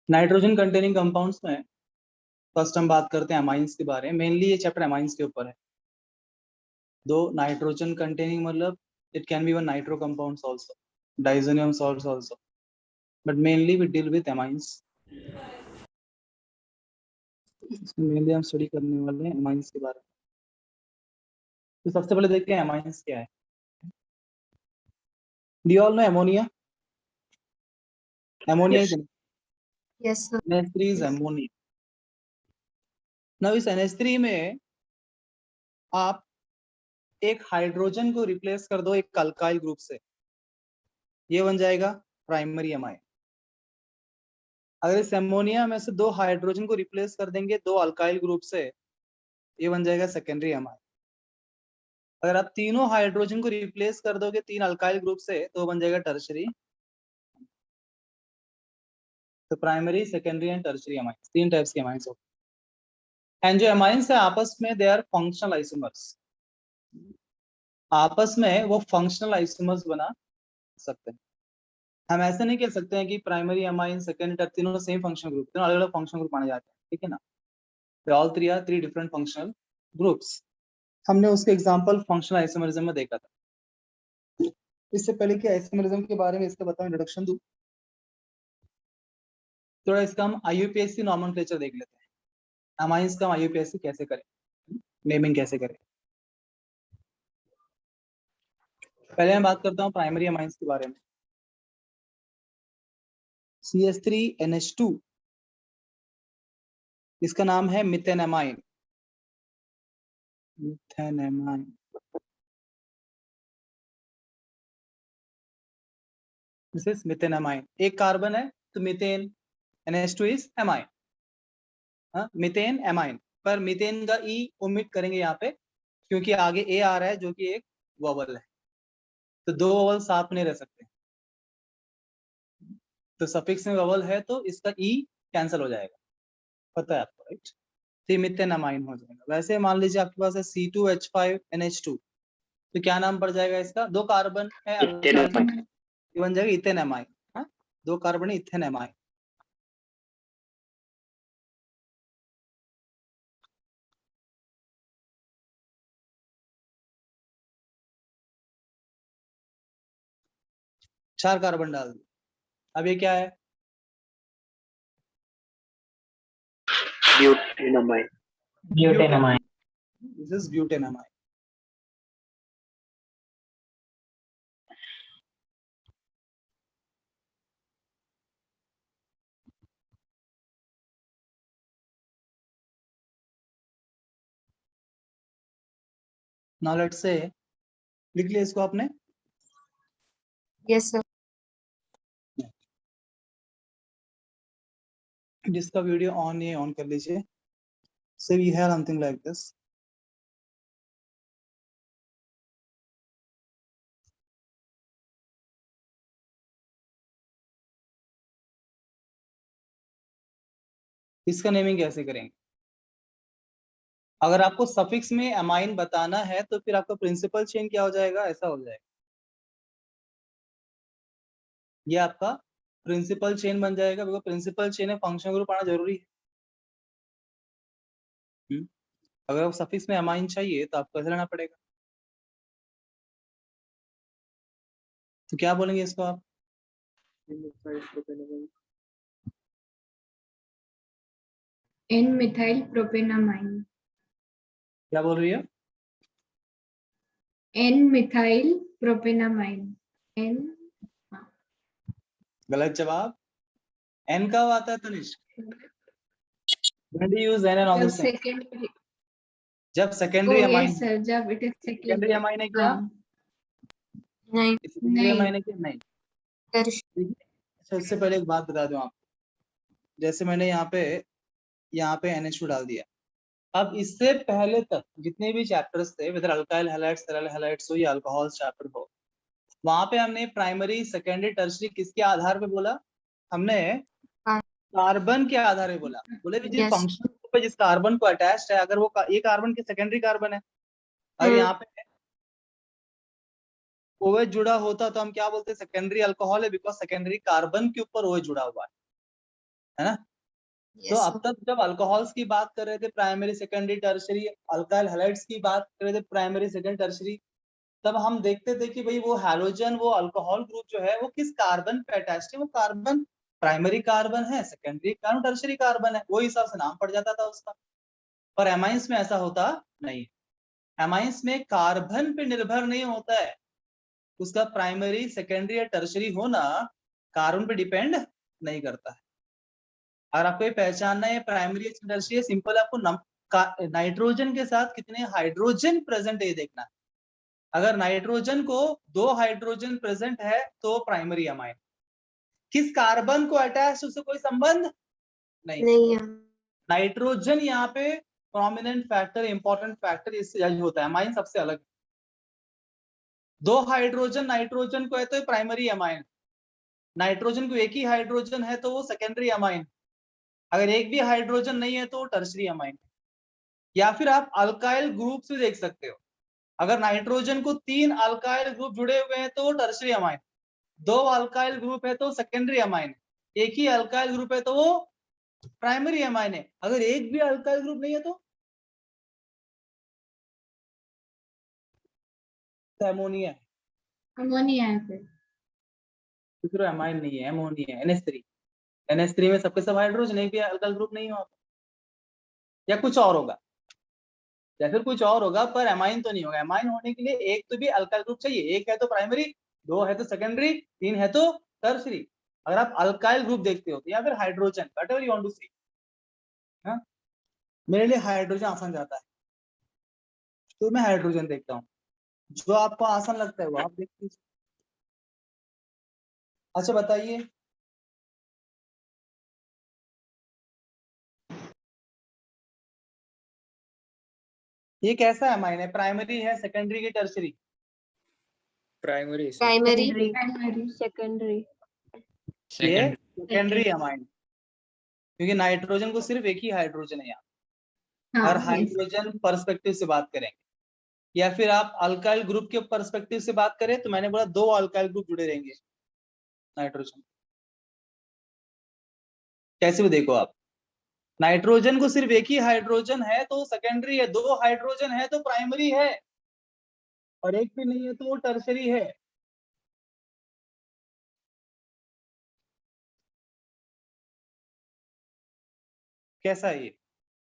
Nitrogen containing compounds में first हम बात करते हैं अमाइंस के बारे में। मेनली ये चैप्टर अमाइंस के ऊपर है। दो नाइट्रोजन कंटेनिंग मतलब it can be one nitro compounds also, diazonium salts also, but mainly we deal with amines. Mainly हम स्टडी करने वाले हैं अमाइंस के बारे में। तो सबसे पहले देखते हैं अमाइंस क्या है। Do you all know ammonia? Ammonia is Yes, sir. NH3 is ammonia. Now इस NH3 में आप एक हाइड्रोजन को रिप्लेस कर दो एक अल्काइल ग्रुप से, ये बन जाएगा प्राइमरी अमाइन। अगर इस अमोनिया में से दो हाइड्रोजन को रिप्लेस कर देंगे दो अल्काइल ग्रुप से, ये बन जाएगा सेकेंडरी अमाइन। अगर आप तीनों हाइड्रोजन को रिप्लेस कर दोगे तीन अल्काइल ग्रुप से तो बन जाएगा टर्शरी। तो primary, secondary and tertiary amines, तीन टाइप्स के अमाइंस होते हैं। एंड जो अमाइंस है आपस में दे आर फंक्शनल आइसोमर्स, आपस में वो फंक्शनल आइसोमर्स बना सकते हैं। हम ऐसे नहीं कह सकते हैं कि प्राइमरी अमाइन, सेकेंडरी, तीनों सेम फंक्शनल ग्रुप, तीनों अलग अलग फंक्शनल ग्रुप माने जाते हैं, ठीक है ना। All three are three different functional groups. हमने उसके एग्जांपल फंक्शनल आइसोमरिज्म में देखा था। इससे पहले कि आइसोमरिज्म के बारे में इसका बताऊं, इंट्रोडक्शन दूं, थोड़ा इसका हम IUPAC नॉमेनक्लेचर देख लेते हैं। अमाइंस का IUPAC कैसे करें, नेमिंग कैसे करें। पहले मैं बात करता हूँ प्राइमरी अमाइंस के बारे में। CH3NH2 इसका नाम है मिथेनमाइन। मिथेनमाइन दिस इज मिथेनमाइन। एक कार्बन है तो मिथेन, NH2 इज एमाइन। हाँ, मिथेन एमाइन, पर मिथेन का ई ओमिट करेंगे यहाँ पे क्योंकि आगे ए आ रहा है जो कि एक वोवल है, तो दो वोवल साथ में नहीं रह सकते। तो सफिक्स में वोवल है तो इसका ई कैंसिल हो जाएगा, पता है आपको, राइट। तो मिथेनमाइन हो जाएगा। वैसे मान लीजिए आपके पास है C2H5NH2, तो क्या नाम पड़ जाएगा इसका? दो कार्बन है अल्काइल, ये बन जाएगा इथेनमाइन। हाँ, दो कार्बन है इथेनमाइन। चार कार्बन डाल दिए, अब ये क्या है? Butanamine. Butanamine. This is butanamine. Now let's say, लिख लिया इसको आपने? Yes, sir. जिसका वीडियो ऑन है ऑन कर लीजिए। So we have something like this. इसका नेमिंग कैसे करेंगे? अगर आपको सफिक्स में अमाइन बताना है तो फिर आपका प्रिंसिपल चेन क्या हो जाएगा? ऐसा हो जाएगा, ये आपका प्रिंसिपल चेन बन जाएगा। बिकॉज प्रिंसिपल चेन है, फंक्शन ग्रुप आना जरूरी है। अगर आप सफिक्स में अमाइन चाहिए तो आपको ऐसा लेना पड़ेगा। तो क्या बोलेंगे इसको आप? N-methyl propanamine. क्या बोल रही है? N-methyl propanamine. N. गलत जवाब। N कब आता है Tanishq? When do you use N and all जब those things? secondary. जब secondary Oh amine, yes sir, जब it is secondary secondary. Amine है क्या? नहीं सेकेंडरी नहीं अमाइन है क्या? नहीं। अच्छा, इससे पहले एक बात बता दूं आपको। जैसे मैंने यहाँ पे NH2 डाल दिया। अब इससे पहले तक जितने भी चैप्टर्स थे, whether alkyl halides, aryl halides हो या अल्कोहल चैप्टर हो, वहां पे हमने प्राइमरी, सेकेंडरी, टर्शरी किसके आधार पे बोला? हमने कार्बन के आधार पे बोला। बोले कि जिस Yes. फंक्शन पे जिस कार्बन को अटैच्ड है, अगर वो ये कार्बन के सेकेंडरी कार्बन है, अगर यहाँ पे OH जुड़ा होता तो हम क्या बोलते? सेकेंडरी अल्कोहल है, बिकॉज सेकेंडरी कार्बन के ऊपर OH जुड़ा हुआ है। है ना। तो अब तक जब अल्कोहल्स की बात कर रहे थे primary secondary tertiary, alkyl halides की बात कर रहे थे प्राइमरी सेकेंडरी टर्शरी, तब हम देखते थे कि भाई वो हैलोजन, वो अल्कोहल ग्रुप जो है वो किस कार्बन पे अटैच्ड है, वो कार्बन प्राइमरी कार्बन है, सेकेंडरी कार्बन, टर्शरी कार्बन है, वो हिसाब से नाम पड़ जाता था उसका। पर एमाइंस में ऐसा होता नहीं। एमाइंस में कार्बन पे निर्भर नहीं होता है, उसका प्राइमरी सेकेंडरी या टर्शरी होना कार्बन पे डिपेंड नहीं करता है। अगर आपको ये पहचानना है प्राइमरी टर्शरी, सिंपल आपको नाइट्रोजन के साथ कितने हाइड्रोजन प्रेजेंट है ये देखना है। अगर नाइट्रोजन को 2 हाइड्रोजन प्रेजेंट है तो प्राइमरी अमाइन। किस कार्बन को अटैच, उससे कोई संबंध नहीं। नाइट्रोजन यहाँ पे प्रोमिनेंट फैक्टर, इंपॉर्टेंट फैक्टर इससे जज होता है, अमाइन सबसे अलग। 2 हाइड्रोजन नाइट्रोजन को है तो प्राइमरी अमाइन, नाइट्रोजन को एक ही हाइड्रोजन है तो वो सेकेंडरी अमाइन, अगर एक भी हाइड्रोजन नहीं है तो वो टर्शरी अमाइन। या फिर आप अल्काइल ग्रुप से देख सकते हो, अगर नाइट्रोजन को 3 अल्काइल ग्रुप जुड़े हुए हैं तो वो टर्शरी अमाइन, 2 अल्काइल ग्रुप है तो सेकेंडरी अमाइन, एक ही अल्काइल ग्रुप है तो वो प्राइमरी अमाइन है। अगर एक भी अल्काइल ग्रुप नहीं है तो अमोनिया है, अमोनिया है फिर। दूसरा अमाइन नहीं है, अमोनिया है, NH3। NH3 में सबके सब हाइड्रोजन, एक भी अल्काइल ग्रुप नहीं हो, या कुछ और होगा, या फिर कुछ और होगा, पर अमाइन तो नहीं होगा। अमाइन होने के लिए एक तो भी अल्काइल ग्रुप चाहिए, एक है तो प्राइमरी, 2 है तो सेकेंडरी, 3 है तो टर्शरी। अगर आप अल्काइल ग्रुप देखते हो या फिर hydrogen, whatever you want to see, हाँ, मेरे लिए हाइड्रोजन आसान जाता है तो मैं हाइड्रोजन देखता हूँ, जो आपको आसान लगता है वो आप देख लीजिए। अच्छा बताइए, ये कैसा अमाइन है, प्राइमरी है, सेकेंडरी की टर्शरी? प्राइमरी प्राइमरी सेकेंडरी ये सेकेंडरी अमाइन, क्योंकि नाइट्रोजन को सिर्फ एक ही हाइड्रोजन है यहाँ, और हाइड्रोजन पर्सपेक्टिव से बात करेंगे। या फिर आप अल्काइल ग्रुप के पर्सपेक्टिव से बात करें तो मैंने बोला 2 अल्काइल ग्रुप जुड़े रहेंगे नाइट्रोजन। कैसे भी देखो आप, नाइट्रोजन को सिर्फ एक ही हाइड्रोजन है तो सेकेंडरी है, 2 हाइड्रोजन है तो प्राइमरी है, और एक भी नहीं है तो वो टर्शरी है। कैसा है ये?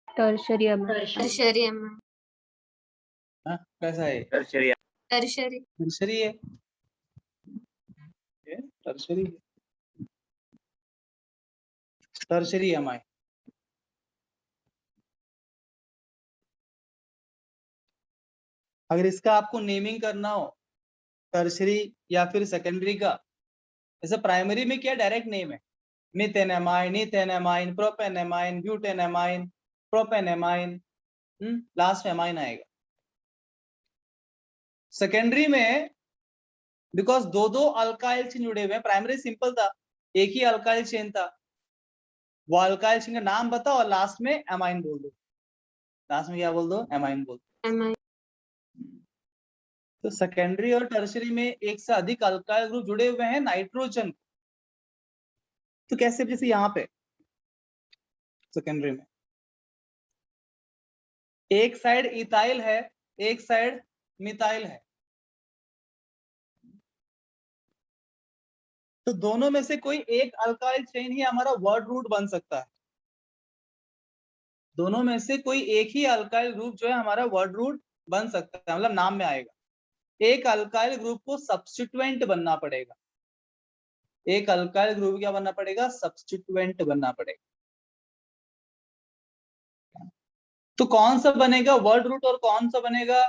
टर्शरी टर्शरी हाँ, कैसा है? टर्शरी टर्शरी है, ये टर्शरी है, टर्शरी अमाइन। अगर इसका आपको नेमिंग करना हो टर्शरी या फिर सेकेंडरी का, जैसे प्राइमरी में क्या डायरेक्ट नेम है, मिथेनमाइन, इथेनमाइन, प्रोपेनमाइन, ब्यूटेनमाइन, प्रोपेनमाइन, लास्ट में अमाइन आएगा। सेकेंडरी में बिकॉज 2 अल्काइल चेन जुड़े हुए हैं, प्राइमरी सिंपल था, एक ही अल्काइल चेन था, वो अल्काइल चेन का नाम बताओ और लास्ट में अमाइन बोल दो, लास्ट में क्या बोल दो, अमाइन बोल दो। तो सेकेंडरी और टर्शरी में एक से अधिक अल्काइल ग्रुप जुड़े हुए हैं नाइट्रोजन, तो कैसे, जैसे यहाँ पे सेकेंडरी में एक साइड इथाइल है, एक साइड मिथाइल है, तो दोनों में से कोई एक अल्काइल चेन ही हमारा वर्ड रूट बन सकता है, दोनों में से कोई एक ही अल्काइल ग्रुप जो है हमारा वर्ड रूट बन सकता है, मतलब नाम में आएगा। एक अल्काइल ग्रुप को सब्स्टिट्यूएंट बनना पड़ेगा, एक अल्काइल ग्रुप क्या बनना पड़ेगा, सब्स्टिट्यूएंट बनना पड़ेगा। तो कौन सा बनेगा वर्ड रूट और कौन सा बनेगा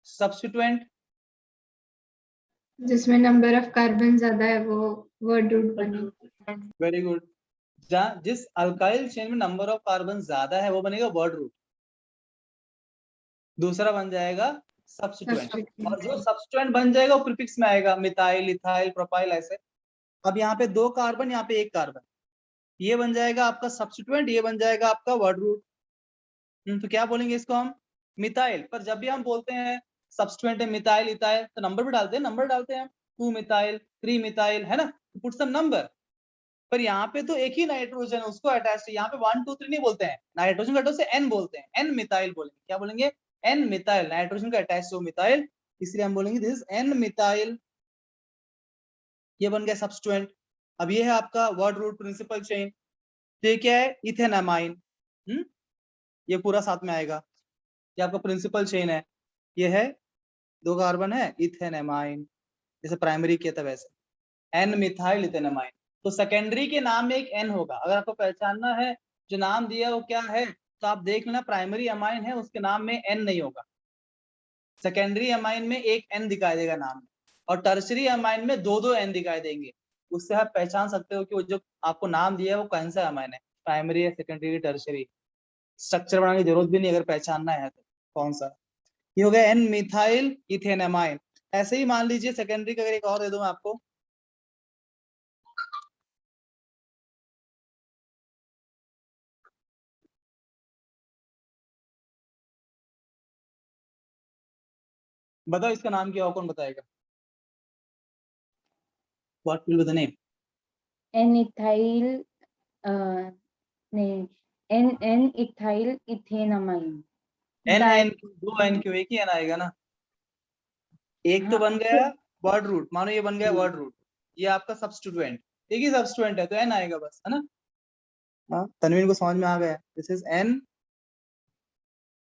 सब्स्टिट्यूएंट? जिसमें नंबर ऑफ कार्बन ज्यादा है वो वर्ड रूट बनेगा। वेरी गुड, जिस अल्काइल चेन में नंबर ऑफ कार्बन ज्यादा है वो बनेगा वर्ड रूट, दूसरा बन जाएगा सब्स्टिट्यूएंट, और जो सब्स्टिट्यूएंट बन जाएगा वो प्रीफिक्स में आएगा, मिथाइल, इथाइल, प्रोपाइल, ऐसे। अब यहाँ पे 2 कार्बन, यहाँ पे 1 कार्बन, ये बन जाएगा आपका सब्स्टिट्यूएंट, ये बन जाएगा आपका वर्ड रूट। तो क्या बोलेंगे इसको हम, मिथाइल। पर जब भी हम बोलते हैं सब्स्टिट्यूएंट है मिथाइल, इथाइल, तो नंबर भी डालते हैं, नंबर डालते हैं हम, 2 मिथाइल, 3 मिथाइल, है ना, पुट सम नंबर। पर यहाँ पे तो एक ही नाइट्रोजन है, उसको अटैच है। यहाँ पे 1 2 3 नहीं बोलते हैं, नाइट्रोजन का अटैच से N बोलते हैं, N मिथाइल बोलेंगे। क्या बोलेंगे? N मिथाइल, नाइट्रोजन का अटैच हो मिथाइल, इसलिए हम बोलेंगे दिस इज N मिथाइल। ये बन गया सब्स्टिट्यूएंट। अब ये है आपका वर्ड रूट प्रिंसिपल चेन। तो ये क्या है? इथेनामाइन। ये पूरा साथ में आएगा, ये आपका प्रिंसिपल चेन है। ये है 2 कार्बन है, इथेनामाइन, जैसे प्राइमरी किया था वैसे, N मिथाइल इथेनामाइन। तो सेकेंडरी के नाम में एक N होगा। अगर आपको पहचानना है जो नाम दिया वो क्या है, तो आप देख लेना, प्राइमरी अमाइन है उसके नाम में N नहीं होगा, सेकेंडरी अमाइन में एक N दिखाई देगा नाम में, और टर्शरी अमाइन में 2 N दिखाई देंगे। उससे आप पहचान सकते हो कि वो जो आपको नाम दिया है वो कौन सा अमाइन है, प्राइमरी है, सेकेंडरी, टर्शरी। स्ट्रक्चर बनाने की जरूरत भी नहीं अगर पहचानना है तो कौन सा। ये हो गया N मिथाइल इथेनामाइन। ऐसे ही मान लीजिए सेकेंडरी का अगर एक और दे दूं मैं आपको, बताओ इसका नाम क्या हो, कौन बताएगा? What will be the name? N-ethyl नहीं N-ethyl ethanamine। N दो N क्यों? एक ही N आएगा ना। एक तो हाँ, बन गया वर्ड रूट, मानो ये बन गया हम्म। वर्ड रूट, ये आपका सब्स्टिट्यूएंट, एक ही सब्स्टिट्यूएंट है तो N आएगा बस, है ना। हाँ, तनवीन को समझ में आ गया। दिस इज N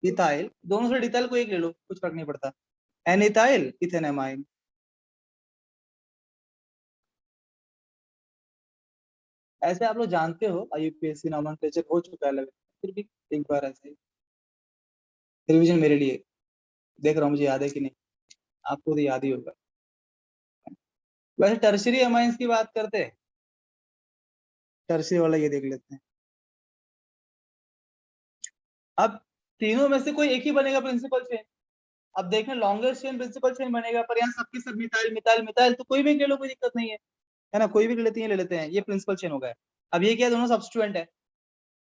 इथाइल, दोनों से इथाइल को एक ले लो, कुछ फर्क नहीं पड़ता। N ethyl ethanamine. ऐसे आप लोग जानते हो, IUPAC नोमेनक्लेचर हो चुका है लगभग, फिर भी एक बार ऐसे रिवीजन मेरे लिए, देख रहा हूँ मुझे याद है कि नहीं, आपको तो याद ही होगा। वैसे टर्शरी अमाइंस की बात करते हैं, टर्शरी वाला ये देख लेते हैं। अब तीनों में से कोई एक ही बनेगा प्रिंसिपल चेन। अब देखना, लॉन्गेस्ट चेन प्रिंसिपल चेन बनेगा, पर यहाँ सबके सब मिथाइल मिथाइल मिथाइल, तो कोई भी ले लो, कोई दिक्कत नहीं है ना, कोई भी ले लेते हैं, ये प्रिंसिपल चेन हो गया। अब ये क्या, दोनों सब्स्टिट्यूएंट है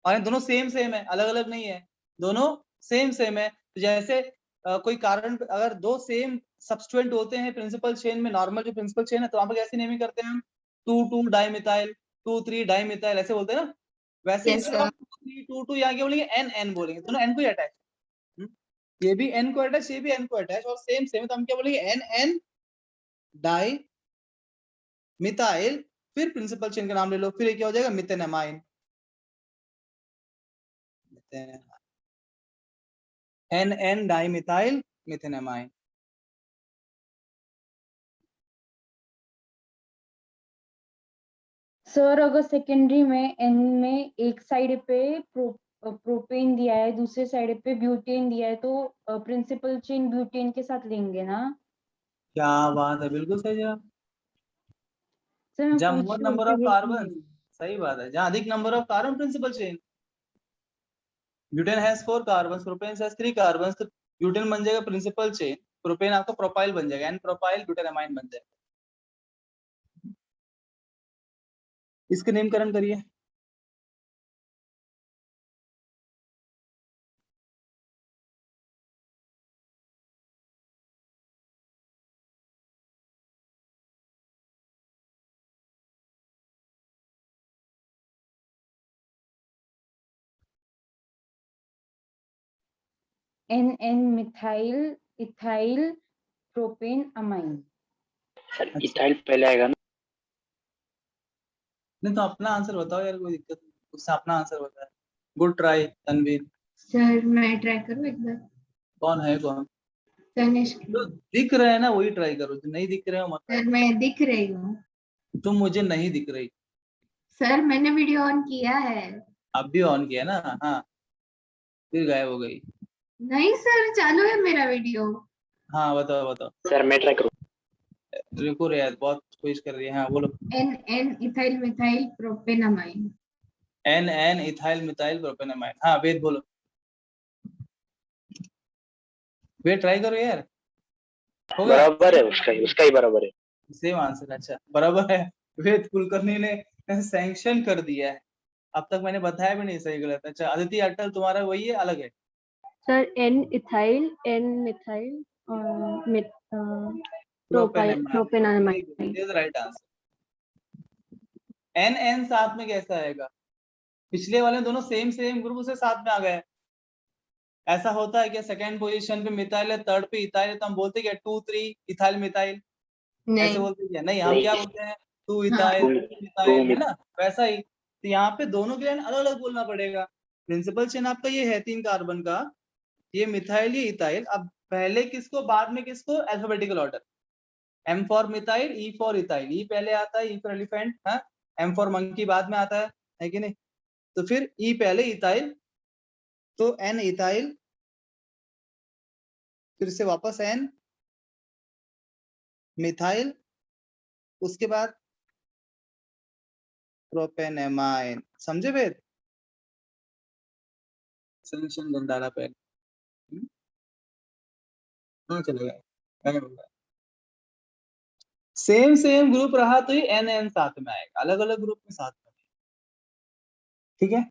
और दोनों सेम है, अलग अलग नहीं है, दोनों सेम है। तो जैसे कोई कारण अगर 2 सेम सब्स्टिट्यूएंट होते हैं प्रिंसिपल चेन में, नॉर्मल जो प्रिंसिपल चेन है, तो वहां पर कैसे नेमिंग करते हैं हम? 2 डाइमिथाइल, 2 3 डाइमिथाइल, ऐसे बोलते हैं ना। वैसे Yes, इधर sir. हम 2 3 2 2 यहाँ क्या बोलेंगे? N बोलेंगे, दोनों N को ही अटैच, ये भी N को अटैच, ये भी N को अटैच, और सेम है, तो हम क्या बोलेंगे? N डाई मिथाइल, फिर प्रिंसिपल चेन का नाम ले लो, फिर ये क्या हो जाएगा? Methenamine. N dimethyl methenamine. Sir अगर सेकेंडरी में N में एक साइड पे प्रोपेन दिया है, दूसरे साइड पे ब्यूटेन दिया है, तो प्रिंसिपल चेन ब्यूटेन के साथ लेंगे ना? क्या बात है, बिल्कुल सही जवाब। सर मैं जहाँ पूछ मोर रही हूँ नंबर ऑफ कि है कि कार्बन, नहीं। सही बात है, जहाँ अधिक number of carbon principal chain. Butane has 4 carbon, propane has 3 carbon, तो ब्यूटेन बन जाएगा प्रिंसिपल चेन, प्रोपेन आपका प्रोपाइल बन जाएगा, N प्रोपाइल ब्यूटेनामाइन बन जाएगा। इसके नामकरण करिए। N methyl ethyl propane amine. Sir अच्छा। इथाइल पहले आएगा ना? नहीं तो अपना आंसर बताओ यार, कोई दिक्कत नहीं, उससे अपना आंसर बताए। Good try Tanveer. सर मैं ट्राई करूँ एक बार? कौन है कौन? तनिष्क। जो दिख रहे हैं ना वही ट्राई करो, जो नहीं दिख रहे हो मत सर मैं दिख रही हूँ। try। तुम मुझे नहीं दिख रही। सर मैंने वीडियो ऑन किया है। अब भी ऑन किया ना? हाँ, फिर गायब हो गई। नहीं सर, चालू है मेरा वीडियो। हाँ बताओ बताओ। सर मैं ट्राई करूँ? रुको रे यार, बहुत कोशिश कर रही है। हाँ बोलो। N ethyl methyl propanamine. N ethyl methyl propanamine. हाँ वेद बोलो, वेद ट्राई करो यार। हो गया बराबर है, उसका ही बराबर है। Same answer. अच्छा बराबर है, वेद कुलकर्णी ने सैंक्शन कर दिया है। अब तक मैंने बताया भी नहीं सही गलत। अच्छा अदिति अटल, तुम्हारा वही है, अलग है? Sir N ethyl N methyl propyl propanamine. Propanamine. Right answer. N N साथ में कैसा आएगा? पिछले वाले दोनों सेम सेम ग्रुप से साथ में आ गए। ऐसा होता है क्या सेकंड पोजीशन पे मिथाइल है, थर्ड पे इथाइल है, तो हम बोलते क्या 2 3 इथाइल मिथाइल, ऐसे नहीं बोलते क्या? नहीं, हम नहीं। क्या बोलते हैं 2 हाँ। इथाइल Two- 3 मिथाइल, two है ना? वैसा ही तो यहाँ पे दोनों के लिए अलग अलग बोलना पड़ेगा। प्रिंसिपल चेन आपका ये है 3 कार्बन का, ये मिथाइल ये इथाइल। अब पहले किसको बाद में किसको, alphabetical order. M for methyl, E for ethyl, E पहले आता है, ई फॉर एलिफेंट, हाँ, एम फॉर मंकी बाद में आता है कि नहीं? तो फिर ई पहले इथाइल, तो एन इथाइल, फिर से वापस एन मिथाइल, उसके बाद प्रोपेनेमाइन। समझे वेद? सॉल्यूशन बन डाला पहले। हाँ चलेगा। सेम सेम ग्रुप रहा तो ही एन एन साथ में आएगा, अलग अलग ग्रुप में साथ में। ठीक है,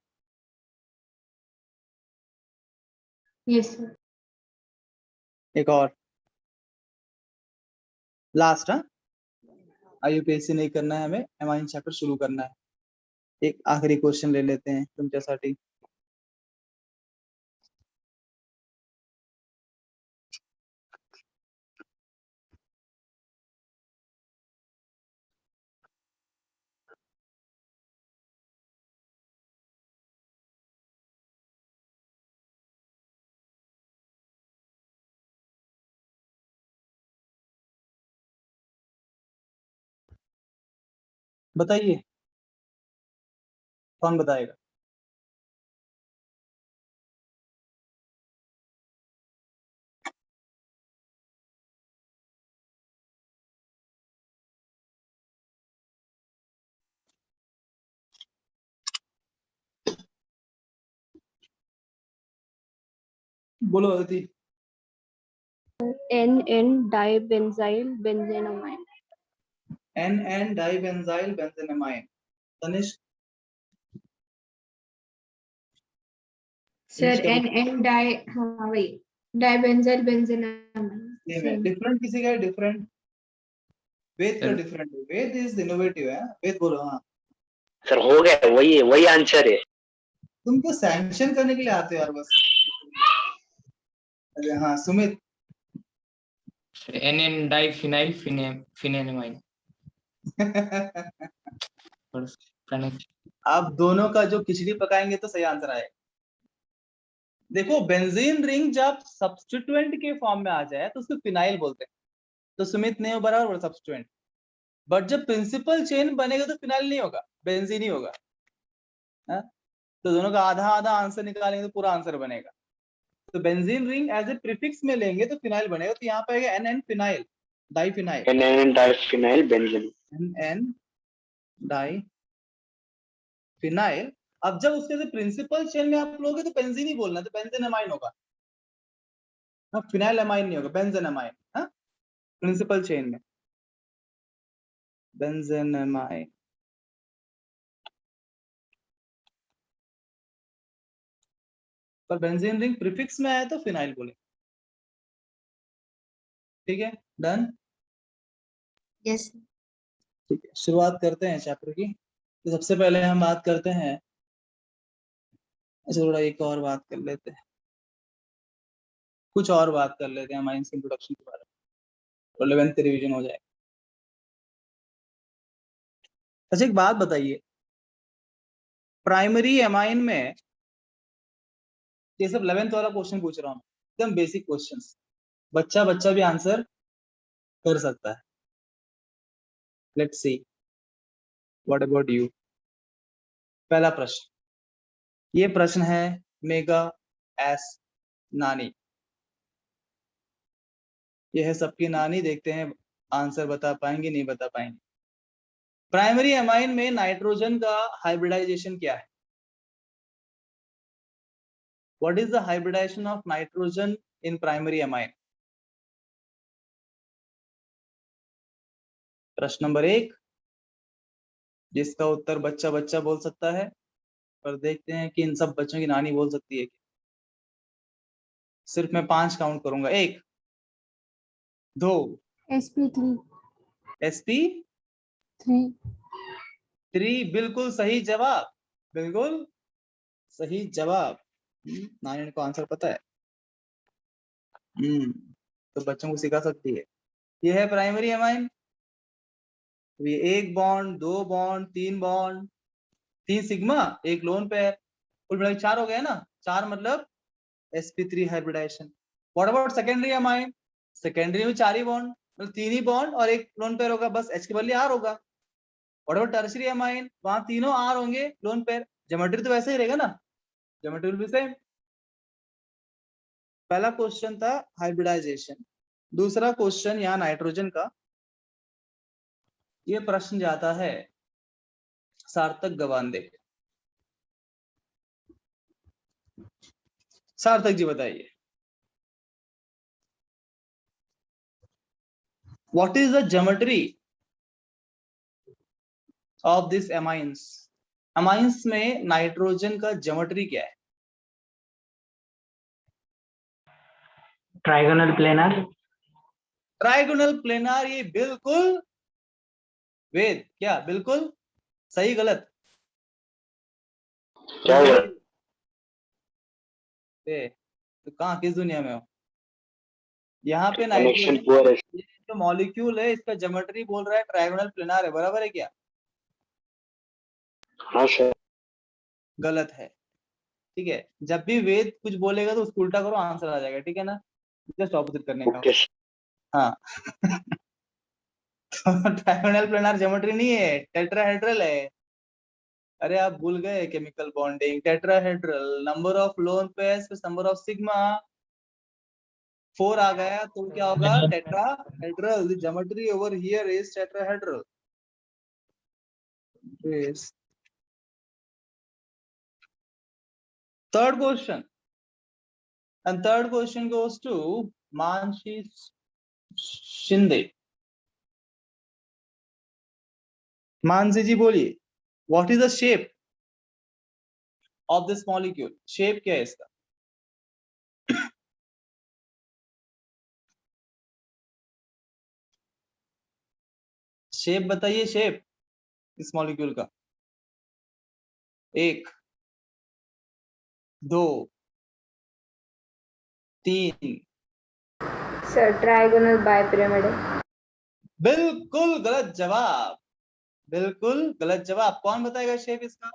यस सर। एक और लास्ट। हाँ, आईयूपीएससी नहीं करना है हमें, एमाइन चैप्टर शुरू करना है। एक आखिरी क्वेश्चन ले लेते हैं तुमच्यासाठी। बताइए, कौन बताएगा? बोलो Aditi. N dibenzyl benzenamine. N N dibenzyl benzenamine. Tanishq, sir क्या एन एन डाई, हाँ वही डाइबेंजाइल बेंजीनामाइन सेम। डिफरेंट किसी का है? डिफरेंट वेद का सर डिफरेंट है, वेद इज इनोवेटिव है। वेद बोलो। हाँ, सर हो गया, वही है, वही आंसर है। तुम क्या सैंक्शन करने के लिए आते हो यार बस। अरे हाँ Sumit. N N diphenyl phenamine. आप दोनों का जो खिचड़ी पकाएंगे तो सही आंसर आएगा। देखो, बेंजीन रिंग जब सब्स्टिट्यूएंट के फॉर्म में आ जाए तो उसको फिनाइल बोलते हैं, तो सुमित ने बराबर सब्स्टिट्यूएंट। बट जब प्रिंसिपल चेन बनेगा तो फिनाइल नहीं होगा, बेंजीन ही होगा। हा? तो दोनों का आधा आधा आंसर निकालेंगे तो पूरा आंसर बनेगा। तो benzene ring as a prefix में लेंगे तो फिनाइल बनेगा। तो यहाँ पे आएगा N N phenyl diphenyl. N N diphenyl benzene. N N diphenyl. अब जब उसके प्रिंसिपल चेन में आप लोगे तो बेंजीन ही बोलना, तो बेंजेनामाइन होगा। फिनाइल अमाइन नहीं होगा, बेंजेनामाइन। हाँ, प्रिंसिपल चेन में बेंजेनामाइन। पर बेंजीन रिंग प्रीफिक्स में आया तो फिनाइल बोले। ठीक है, डन। यस। ठीक है, शुरुआत करते हैं चैप्टर की। तो सबसे पहले हम बात करते हैं, अच्छा थोड़ा एक और बात कर लेते हैं, कुछ और बात कर लेते हैं माइंस के इंट्रोडक्शन के बारे में, 11th रिवीजन हो जाएगा। अच्छा एक बात बताइए, प्राइमरी एमाइन में, ये सब 11th वाला क्वेश्चन पूछ रहा हूँ, एकदम बेसिक क्वेश्चंस, बच्चा बच्चा भी आंसर कर सकता है। Let's see what about you. पहला प्रश्न, ये प्रश्न है मेगा एस नानी, ये है सबकी नानी। देखते हैं आंसर बता पाएंगे नहीं बता पाएंगे। प्राइमरी एमाइन में नाइट्रोजन का हाइब्रिडाइजेशन क्या है? What is the hybridisation of nitrogen in primary amine? प्रश्न नंबर 1, जिसका उत्तर बच्चा बच्चा बोल सकता है, पर देखते हैं कि इन सब बच्चों की नानी बोल सकती है। सिर्फ मैं 5 काउंट करूंगा, 1 2 sp3 sp 3 3 बिल्कुल सही जवाब, बिल्कुल सही जवाब। नारायण को आंसर पता है। तो बच्चों को सिखा सकती है। ये है प्राइमरी एमाइन। ये 1 bond, 2 bond, 3 bond, 3 sigma, 1 lone pair, कुल मिला के 4 हो गया ना। 4 मतलब sp3 hybridisation. What about secondary amine? Secondary में 4 ही बॉन्ड, मतलब 3 ही बॉन्ड और 1 लोन पेयर होगा, बस H के बदले R होगा। What about tertiary amine? वहां तीनों R होंगे, लोन पेयर। ज्योमेट्री तो वैसे ही रहेगा ना, ज्योमेट्री विल बी सेम। पहला क्वेश्चन था हाइब्रिडाइजेशन। दूसरा क्वेश्चन यहाँ नाइट्रोजन का। ये प्रश्न जाता है सार्थक गवांदे। सार्थक जी बताइए, what is the geometry of this amines? Amines में नाइट्रोजन का ज्योमेट्री क्या है? Trigonal planar. Trigonal planar. ये बिल्कुल वेद क्या बिल्कुल सही गलत? क्या हुआ? तो कहाँ किस दुनिया में हो? यहाँ पे कनेक्शन नाइट्रोजन पुअर है। जो मॉलिक्यूल है इसका ज्योमेट्री बोल रहा है ट्राइगोनल प्लेनार है, बराबर है क्या? हाँ सर। गलत है। ठीक है, जब भी वेद कुछ बोलेगा तो उसको उल्टा करो, आंसर आ जाएगा। ठीक है ना, जस्ट ऑपोजिट करने का। ओके। हाँ ट्राइगोनल प्लेनार ज्योमेट्री नहीं है, टेट्राहेड्रल है। अरे आप भूल गए chemical bonding. Tetrahedral, number of lone pairs number of sigma, 4 आ गया तो क्या होगा? Tetrahedral. The geometry over here is tetrahedral. Yes. Third question, and third question goes to Manshi Shinde. Mansi ji बोलिए, what is the shape of this molecule? Shape क्या है इसका? Shape बताइए, shape इस मॉलिक्यूल का। 1 2 3। Sir trigonal bipyramidal. बिल्कुल गलत जवाब, बिल्कुल गलत जवाब। कौन बताएगा शेप इसका?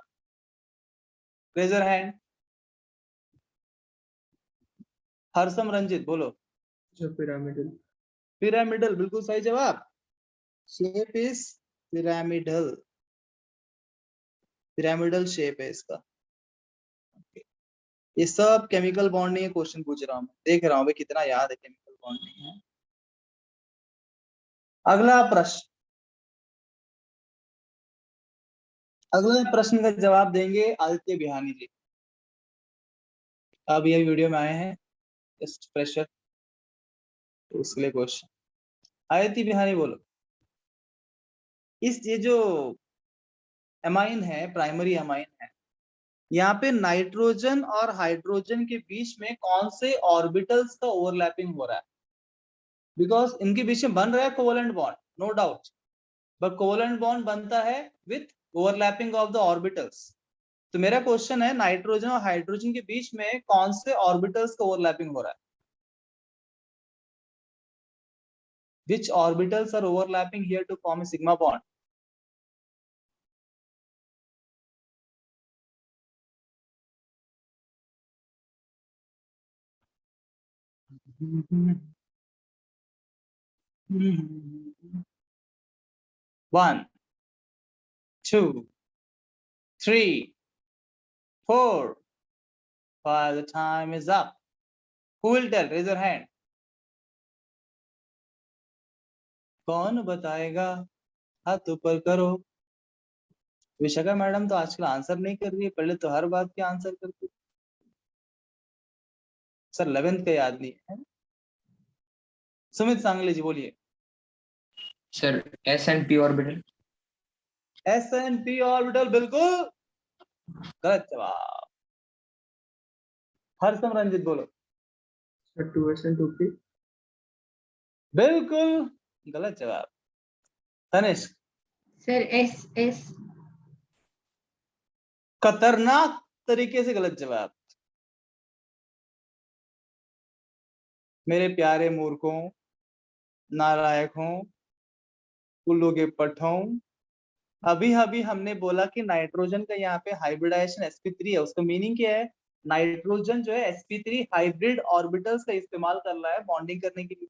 Raise your hand. Harsham Ranjit बोलो। पिरामिडल। पिरामिडल बिल्कुल सही जवाब। Shape is pyramidal, pyramidal shape है इसका। ये सब केमिकल बॉन्डिंग के क्वेश्चन पूछ रहा हूँ, देख रहा हूँ भाई कितना याद है केमिकल बॉन्डिंग है। अगला प्रश्न, अगले प्रश्न का जवाब देंगे आदित्य बिहानी जी। अब ये वीडियो में आए हैं जस्ट फ्रेशर, तो उसके लिए क्वेश्चन। आदित्य बिहानी बोलो, इस ये जो एमाइन है, प्राइमरी एमाइन है, यहाँ पे नाइट्रोजन और हाइड्रोजन के बीच में कौन से ऑर्बिटल्स का ओवरलैपिंग हो रहा है? बिकॉज इनके बीच में बन रहा है covalent bond, no doubt, but covalent bond बनता है with overlapping of the orbitals. तो मेरा क्वेश्चन है, नाइट्रोजन और हाइड्रोजन के बीच में कौन से ऑर्बिटल्स का ओवरलैपिंग हो रहा है? Which orbitals are overlapping here to form a sigma bond? One, 2, 3, 4, 5. The time is up. Who will tell? Raise your hand. कौन बताएगा? हाथ ऊपर करो। विशाखा मैडम तो आजकल आंसर नहीं कर रही है, पहले तो हर बात के आंसर करती। सर 11th का याद नहीं है। सुमित सांगले जी बोलिए। Sir S&P orbital. S&P orbital बिल्कुल गलत जवाब। हर्षम रंजित बोलो। Sir 2S and 2P। बिल्कुल गलत जवाब। तनिष्क। Sir S S. खतरनाक तरीके से गलत जवाब। मेरे प्यारे मूर्खों, नालायकों, उल्लू के पट्टों, अभी अभी हमने बोला कि नाइट्रोजन का यहाँ पे हाइब्रिडाइजेशन sp3 है। उसका मीनिंग क्या है? नाइट्रोजन जो है sp3 हाइब्रिड ऑर्बिटल्स का इस्तेमाल कर रहा है बॉन्डिंग करने के लिए।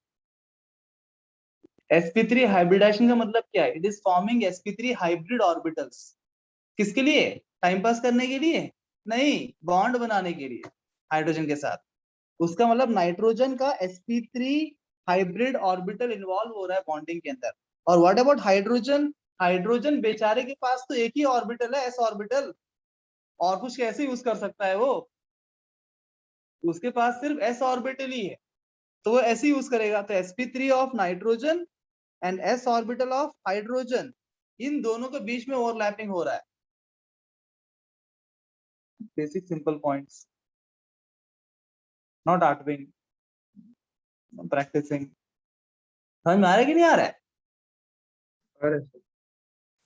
sp3 हाइब्रिडाइजेशन का मतलब क्या है? It is forming sp3 hybrid orbitals. किसके लिए? टाइम पास करने के लिए नहीं, बॉन्ड बनाने के लिए हाइड्रोजन के साथ। उसका मतलब नाइट्रोजन का sp3 हाइब्रिड ऑर्बिटल इन्वॉल्व हो रहा है बॉन्डिंग के अंदर। और व्हाट अबाउट हाइड्रोजन? हाइड्रोजन बेचारे के पास तो एक ही ऑर्बिटल है, s ऑर्बिटल, और कुछ कैसे यूज कर सकता है वो? उसके पास सिर्फ s ऑर्बिटल ही है, तो वो ऐसे यूज करेगा। तो sp3 of nitrogen and s orbital of hydrogen, इन दोनों के बीच में ओवरलैपिंग हो रहा है। बेसिक सिंपल पॉइंट्स, नॉट आर्टविंग, प्रैक्टिसिंग। समझ में आ रहा है कि नहीं आ रहा है? अरे सर,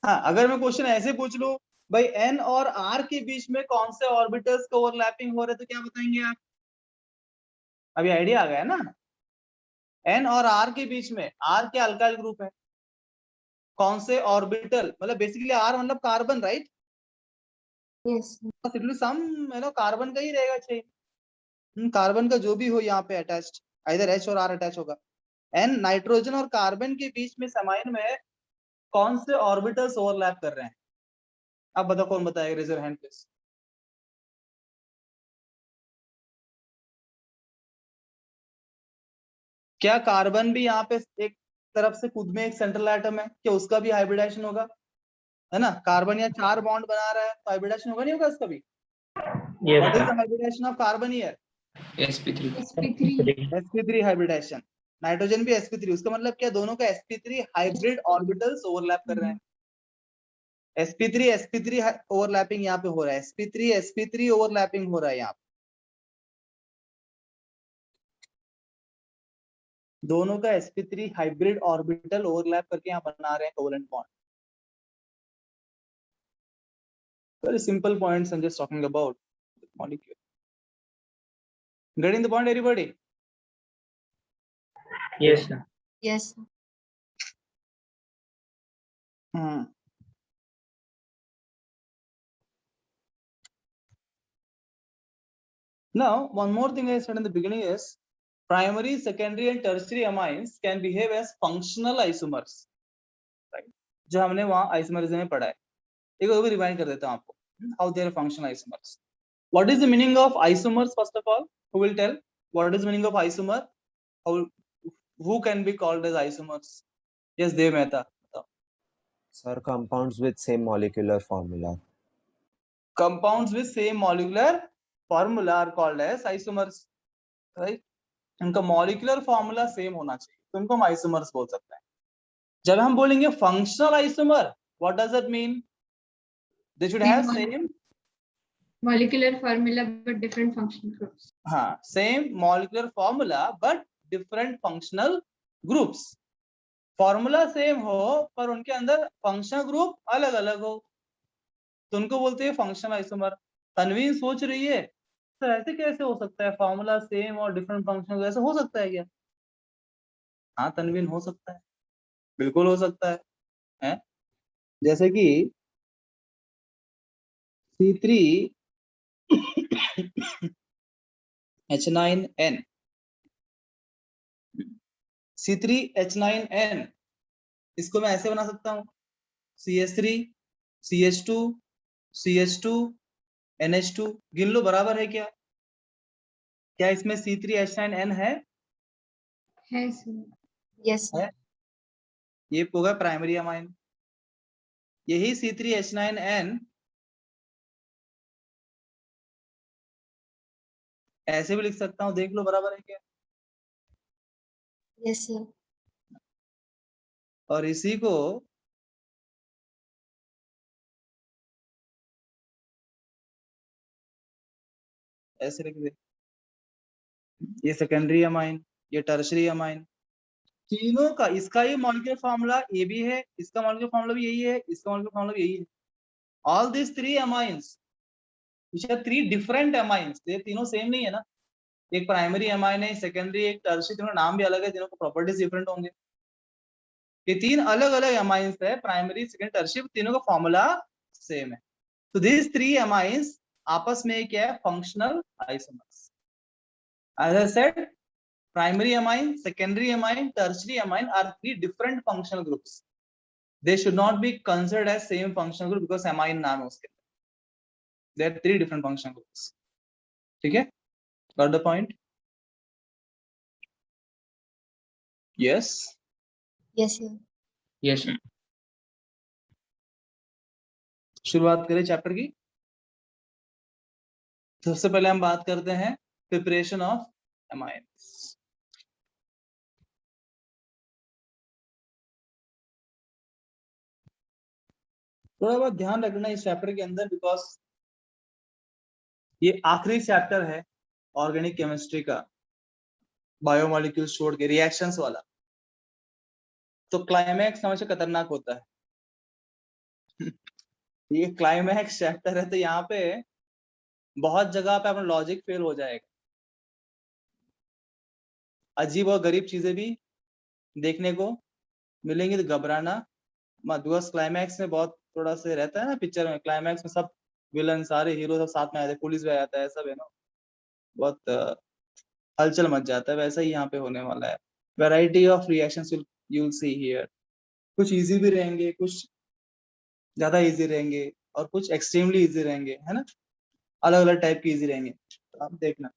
हाँ, अगर मैं क्वेश्चन ऐसे पूछ लूं, भाई n और r के बीच में कौन से ऑर्बिटल्स का ओवरलैपिंग हो रहा है, तो क्या बताएंगे आप? अभी आइडिया आ गया ना? n और r के बीच में, r के अल्काइल ग्रुप है, कौन से ऑर्बिटल, मतलब बेसिकली r मतलब कार्बन, राइट? Yes, sir. सम कार्बन का ही रहेगा चेन, कार्बन का जो भी हो यहाँ पे अटैच्ड, इधर h और r अटैच होगा। n नाइट्रोजन और कार्बन के बीच में समाइन में कौन से ऑर्बिटल्स ओवरलैप कर रहे हैं? अब बताओ, कौन बताएगा? Raise your hand please. क्या कार्बन भी यहाँ पे एक तरफ से खुद में एक सेंट्रल एटम है, क्या उसका भी हाइब्रिडाइजेशन होगा? है ना, कार्बन या 4 बॉन्ड बना रहा है, तो हाइब्रिडाइजेशन होगा नहीं होगा इसका भी? What is the hybridisation of carbon here? sp3 sp3. sp3 hybridisation. Nitrogen भी sp3, उसका मतलब क्या? दोनों का sp3 हाइब्रिड ऑर्बिटल्स ओवरलैप कर रहे हैं। sp3 sp3 ओवरलैपिंग यहाँ पे हो रहा है, sp3 sp3 ओवरलैपिंग हो रहा है यहाँ पे। दोनों का sp3 हाइब्रिड ऑर्बिटल ओवरलैप करके यहाँ बना रहे हैं covalent bond. Very simple points I'm just talking about the molecule. Getting the point, everybody? yes sir. Yes, sir. Now, one more thing I said in the beginning is primary, secondary, and tertiary amines can behave as functional isomers. Right? जो हमने वहाँ isomerism में पढ़ा है, एक बार rewind कर देता हूँ आपको. How they are functional isomers. What is the meaning of isomers? First of all, who will tell? What is the meaning of isomer? Who can be called as isomers? Yes, Dev Mehta. Sir, compounds with same molecular formula. Compounds with same molecular formula are called as isomers, right? इनका molecular formula same होना चाहिए, तो इनको हम isomers बोल सकते हैं. जब हम बोलेंगे functional isomer, what does that mean? They should have same Molecular formula but different functional groups. हाँ, same molecular formula but different functional groups. Formula same हो पर उनके अंदर फंक्शनल ग्रुप अलग अलग हो, तो उनको बोलते हैं फंक्शनल आइसोमर. तन्वीन सोच रही है तो ऐसे कैसे हो सकता है, फॉर्मूला सेम और डिफरेंट फंक्शनल, ऐसे हो सकता है क्या? हाँ तन्वीन, हो सकता है, बिल्कुल हो सकता है? जैसे कि C3H9N, C3H9N, इसको मैं ऐसे बना सकता हूँ CH3 CH2 CH2 NH2. गिन लो, बराबर है क्या? क्या इसमें C3H9N है? Yes, sir. Yes, sir. है? ये होगा प्राइमरी अमाइन. यही C3H9N ऐसे भी लिख सकता हूँ, देख लो बराबर है क्या? Yes, sir. और इसी को ऐसे लिख दे, ये सेकेंडरी अमाइन, ये टर्शरी अमाइन. तीनों का, इसका ये मॉलिक्यूलर फार्मूला ये भी है, इसका मॉलिक्यूलर फार्मूला भी यही है, इसका मॉलिक्यूलर फार्मूला भी यही है. All this 3 amines which are 3 different amines, ये तीनों सेम नहीं है ना, एक प्राइमरी अमाइन है, सेकेंडरी, एक टर्शियरी, तीनों नाम भी अलग है, तीनों को प्रॉपर्टीज डिफरेंट होंगे। ये 3 अलग अलग अमाइंस है, प्राइमरी, सेकेंड, टर्शियरी, तीनों का फॉर्मूला सेम है। तो these 3 अमाइंस आपस में क्या है, functional isomers. As I said, primary amine, secondary amine, tertiary amine are 3 different functional groups. They should not be considered as same functional group because amine नाम है उसके। They are 3 different functional groups. ठीक है? Got the point? Yes. Yes, sir. Yes, sir. शुरुआत करें chapter की। सबसे पहले हम बात करते हैं प्रिपरेशन ऑफ अमाइन्स। थोड़ा बहुत ध्यान रखना इस चैप्टर के अंदर, बिकॉज ये आखिरी चैप्टर है ऑर्गेनिक केमिस्ट्री का, बायोमोलिक्यूल्स छोड़ के, रिएक्शंस वाला। तो क्लाइमैक्स हमेशा खतरनाक होता है। ये क्लाइमैक्स चैप्टर है, तो यहाँ पे बहुत जगह पे अपना लॉजिक फेल हो जाएगा, अजीब और गरीब चीजें भी देखने को मिलेंगी, तो घबराना मत, बिकॉज क्लाइमैक्स में बहुत थोड़ा सा रहता है ना पिक्चर में, क्लाइमैक्स में सब विलन, सारे हीरो सब साथ में आते हैं, पुलिस भी आ जाता है, सब है ना, बहुत हलचल मच जाता है। वैसा ही यहाँ पे होने वाला है। Variety of reactions you will see here, कुछ इजी भी रहेंगे, कुछ ज्यादा इजी रहेंगे, और कुछ एक्सट्रीमली इजी रहेंगे, है ना, अलग अलग टाइप की इजी रहेंगे, तो आप देखना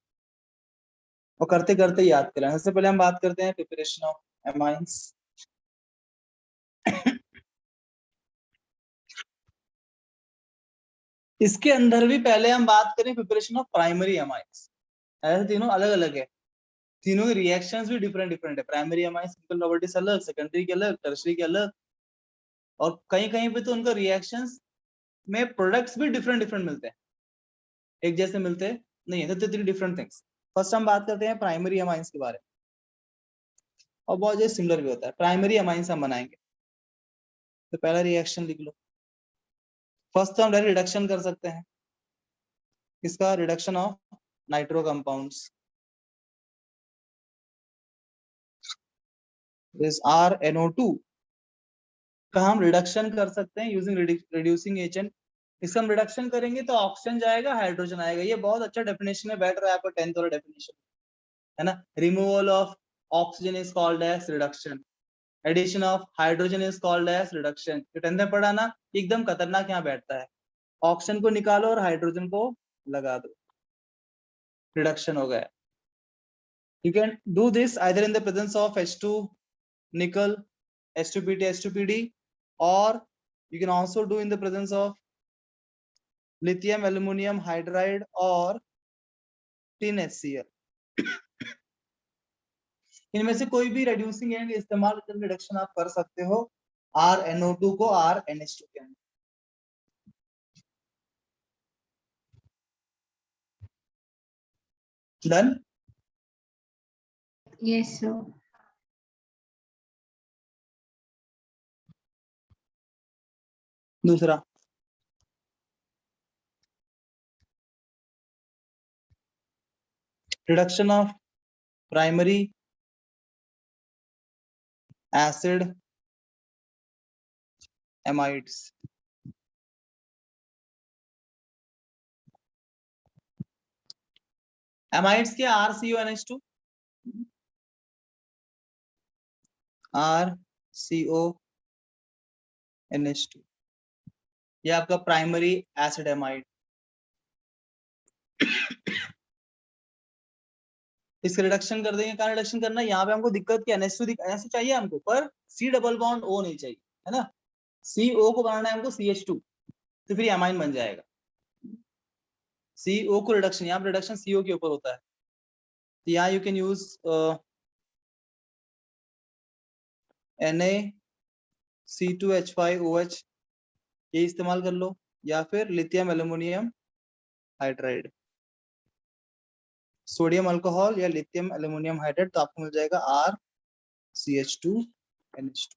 और करते करते याद करें। सबसे पहले हम बात करते हैं प्रिपरेशन ऑफ एमाइंस। इसके अंदर भी पहले हम बात करें प्रिपरेशन ऑफ प्राइमरी एमाइंस। ऐसे तीनों अलग अलग है, तीनों के रिएक्शंस भी डिफरेंट डिफरेंट है। प्राइमरी एमाइंस सिंपल प्रॉपर्टीज अलग, सेकेंडरी के अलग, टर्शियरी के अलग, और कहीं कहीं पे तो उनका रिएक्शंस में प्रोडक्ट्स भी डिफरेंट डिफरेंट मिलते हैं, एक जैसे मिलते नहीं है। तो 3 डिफरेंट थिंग्स। फर्स्ट हम बात करते हैं प्राइमरी एमाइंस के बारे में, और बहुत ज्यादा सिमिलर भी होता है। प्राइमरी एमाइंस हम बनाएंगे, तो पहला रिएक्शन लिख लो। फर्स्ट तो हम डायरेक्ट रिडक्शन कर सकते हैं, इसका reduction of nitro compounds is RNO2 का हम रिडक्शन कर सकते हैं यूजिंग रिड्यूसिंग एजेंट। इसका हम रिडक्शन करेंगे तो ऑक्सीजन जाएगा, हाइड्रोजन आएगा। ये बहुत अच्छा डेफिनेशन है, बैठ रहा है आपको 10th वाला डेफिनेशन, है ना। Removal of oxygen is called as reduction, addition of hydrogen is called as reduction. जो 10th में पढ़ा ना, एकदम खतरनाक यहाँ बैठता है। ऑक्सीजन को निकालो और हाइड्रोजन को लगा दो, रिडक्शन हो गया। You can do this either in the presence of H2 nickel, H2Pt, H2Pd, or you can also do in the presence of lithium aluminum hydride or tin HCl। इनमें से कोई भी रेड्यूसिंग एजेंट इस्तेमाल करके reduction आप कर सकते हो RNO2 को RNH2 के अंदर। डन। Yes, sir. दूसरा, reduction of primary acid amides. Amides के RCONH2, RCONH2, ये आपका प्राइमरी एसिड एमाइड। इसका रिडक्शन कर देंगे। कहाँ रिडक्शन करना है, यहाँ पे हमको दिक्कत क्या, NH2 चाहिए हमको, पर C डबल बॉन्ड O नहीं चाहिए, है ना। CO को बनाना है हमको CH2, तो फिर एमाइन बन जाएगा। CO को रिडक्शन, यहाँ पे रिडक्शन CO के ऊपर होता है, तो यहाँ यू कैन यूज Na(C2H5OH), ये इस्तेमाल कर लो, या फिर lithium aluminium hydride, sodium alcohol या लिथियम एल्यूमिनियम हाइड्राइड, तो आपको मिल जाएगा RCH2NH2।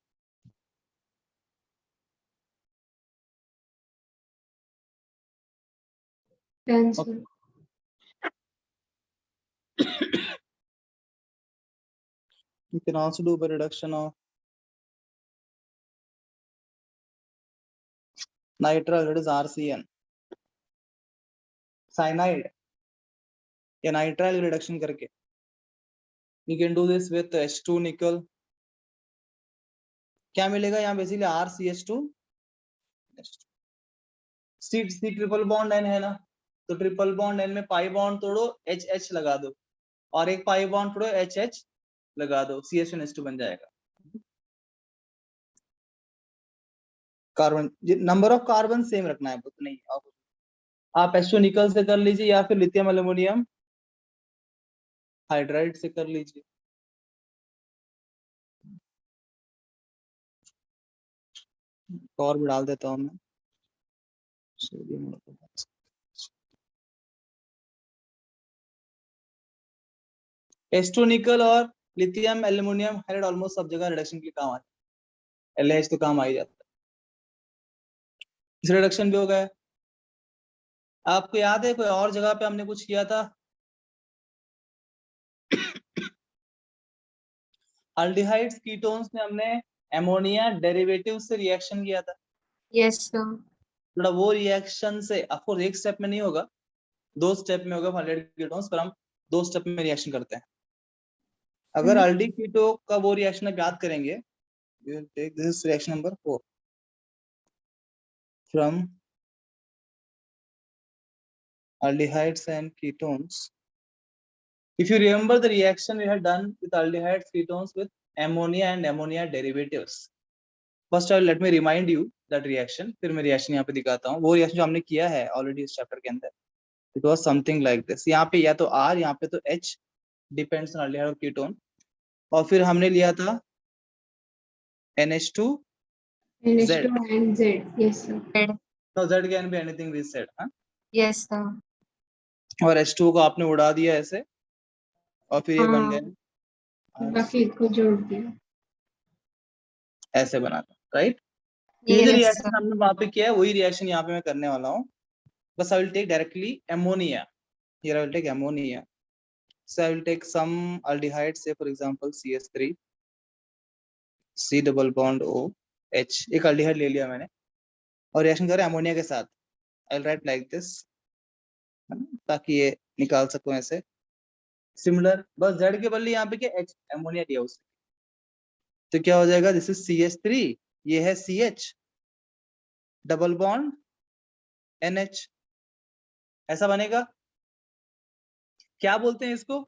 Done, sir. You can also do by reduction of nitrile, that is RCN. Cyanide या nitrile reduction करके. You can do this with H2 nickel. क्या मिलेगा यहाँ basically RCH2 C triple bond N है ना, तो ट्रिपल बॉन्ड N में pi bond तोड़ो HH लगा दो और एक पाई बॉन्ड तोड़ो HH लगा दो, CH2H2 बन जाएगा. Carbon number of carbon same रखना है, तो नहीं आप H2 निकल से कर लीजिए या फिर लिथियम एल्यूमिनियम हाइड्राइड से कर लीजिए. और भी डाल देता हूँ मैं सोडियम. H2 निकल और लिथियम एल्यूमिनियम हाइड्राइड ऑलमोस्ट सब जगह रिडक्शन के लिए काम आता है. LH तो काम आ ही जाता है. इस रिडक्शन भी हो गया. आपको याद है कोई और जगह पे हमने कुछ किया था, अल्डिहाइड्स कीटोन्स में हमने एमोनिया डेरिवेटिव से रिएक्शन किया था. Yes, sir. थोड़ा वो रिएक्शन से ऑफ कोर्स एक स्टेप में नहीं होगा, 2 स्टेप में होगा अल्डिहाइड कीटोन्स, पर हम 2 स्टेप में रिएक्शन करते हैं. अगर अल्डी कीटो का वो रिएक्शन आप याद करेंगे, you will take this reaction number 4 from aldehydes and ketones. If you remember the reaction we had done with aldehydes ketones with ammonia and ammonia derivatives, first let me remind you that reaction, फिर मैं reaction यहाँ पे दिखाता हूँ. वो reaction जो हमने किया है already इस chapter के अंदर, it was something like this. यहाँ पे या तो R, यहाँ पे तो H, depends on aldehyde और ketone, और फिर हमने लिया था NH2 NH2 and Z. Yes, sir. no Z can be anything we said, हाँ? Yes, sir. और H2 को आपने उड़ा दिया ऐसे और फिर ये बन गया बाकी को जोड़ दिया. ऐसे बना था, राइट? ये जो रिएक्शन हमने वहां पे किया है वही रिएक्शन यहाँ पे मैं करने वाला हूँ, बस I will take directly ammonia. Here I will take ammonia. So I will take some aldehyde, say for example CH3 C double bond O H, एक aldehyde ले लिया मैंने और रिएक्शन कर रहा है अमोनिया के साथ. I will write like this ताकि ये निकाल सकूं ऐसे. सिमिलर बस Z के बदले यहाँ पे क्या H अमोनिया दिया उसने, तो क्या हो जाएगा, दिस इज CH3, ये है CH डबल बॉन्ड NH, ऐसा बनेगा. क्या बोलते हैं इसको,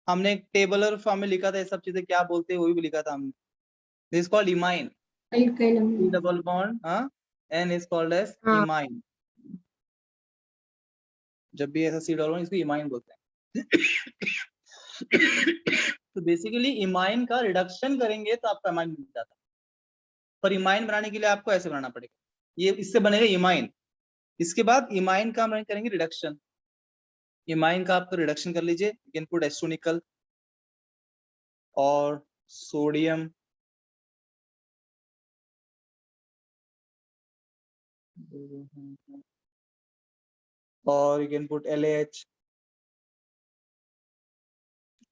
हमने एक टेबलर फॉर्म में लिखा था, ये सब चीजें क्या बोलते हैं वो भी लिखा था हमने. This is called imine. C double bond N is called as imine. जब भी ऐसा C डबल बॉन्ड इसको इमाइन बोलते हैं. तो बेसिकली इमाइन का रिडक्शन करेंगे तो आपका इमाइन मिल जाता है, पर इमाइन बनाने के लिए आपको ऐसे बनाना पड़ेगा. ये इससे बनेगा इमाइन. इसके बाद इमाइन का हम करेंगे रिडक्शन. इमाइन का आपको रिडक्शन कर लीजिए. इनपुट H2 निकल और सोडियम और you can put LAH.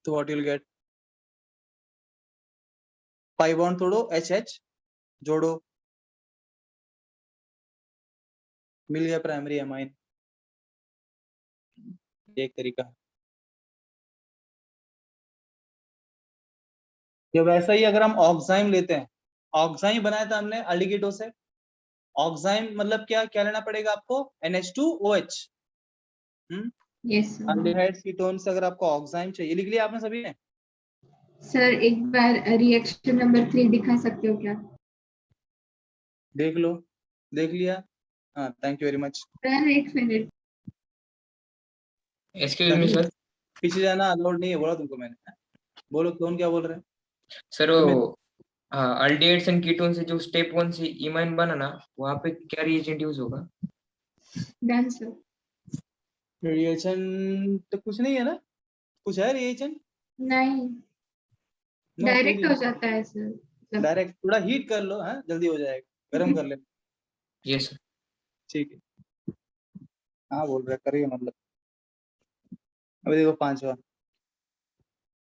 तो what you'll get, pi bond तोड़ो HH जोड़ो, मिल गया प्राइमरी अमाइन. एक तरीका है. या वैसा ही अगर हम ऑक्साइम लेते हैं, ऑक्साइम बनाया था हमने अल्डिकेटो से. ऑक्साइम मतलब क्या क्या लेना पड़ेगा आपको, NH2OH. Yes, sir. Aldehydes ketone से अगर आपको ऑक्साइम चाहिए, लिख लिया आपने सभी ने? सर एक बार रिएक्शन नंबर 3 दिखा सकते हो क्या? देख लो. देख लिया? हाँ, thank you very much. Sir एक मिनट. Excuse me sir. पीछे जाना अलाउड नहीं है, बोला तुमको मैंने. बोलो कौन क्या बोल रहे हैं. सर वो अल्डिहाइड्स एंड कीटोन से जो स्टेप 1 से इमाइन बना ना, वहाँ पे क्या रिएजेंट यूज होगा? Done sir. रिएक्शन तो कुछ नहीं है ना, कुछ है रिएक्शन? नहीं, डायरेक्ट हो जाता है सर. डायरेक्ट. थोड़ा हीट कर लो, हाँ जल्दी हो जाएगा, गर्म कर ले. Yes sir. ठीक है. हाँ बोल रहे करिए मतलब। अभी देखो 5वां।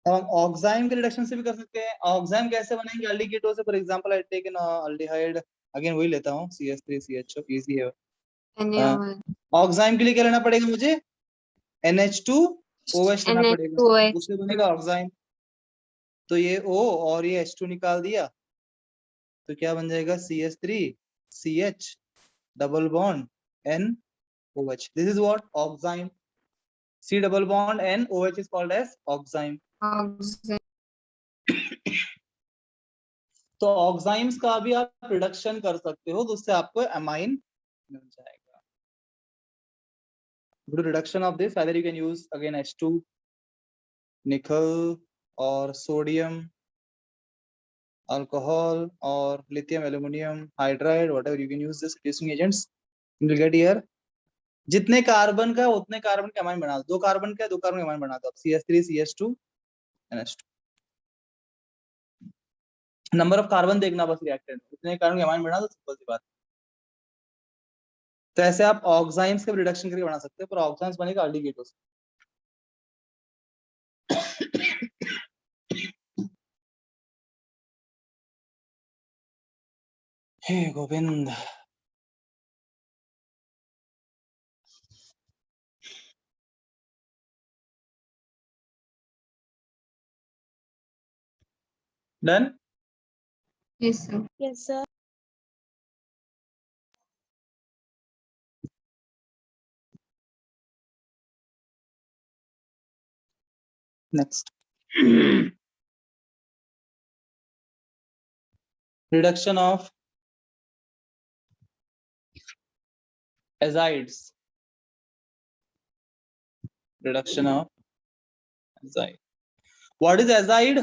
अब हम ऑक्साइम के रिडक्शन से भी कर सकते हैं। ऑक्साइम कैसे बनेंगे एल्डिकेटो से? For example I take an aldehyde, again वही लेता हूँ CH3CHO, इजी है। ऑक्साइम के लिए क्या लेना पड़ेगा मुझे? NH2OH लेना पड़ेगा, NH2OH, उससे बनेगा ऑक्साइम। तो ये O और ये H2 निकाल दिया तो क्या बन जाएगा? CH3CH double bond NOH। This is what? Oxime. C double bond NOH is called as oxime. तो ऑक्साइम्स का भी आप रिडक्शन कर सकते हो, तो उससे आपको अमाइन मिल जाएगा। To reduction of this, either you can use again H2, nickel, or sodium, alcohol, or lithium aluminum hydride, whatever you can use this reducing agents. You will get here. जितने carbon का उतने carbon के amine बना दो। 2 carbon का 2 carbon के amine बना दो। CH3 CH2 NH2। Number of carbon देखना बस रिएक्टेंट, उतने कार्बन के अमाइन बना दो, सिंपल सी बात। तो ऐसे आप ऑक्साइम्स का रिडक्शन करके बना सकते हो, पर ऑक्साइम्स बनेगा एल्डिकेटो से। हे Govind. Done? Yes, sir. Yes, sir. Next, reduction of azides. Reduction of azide. What is azide?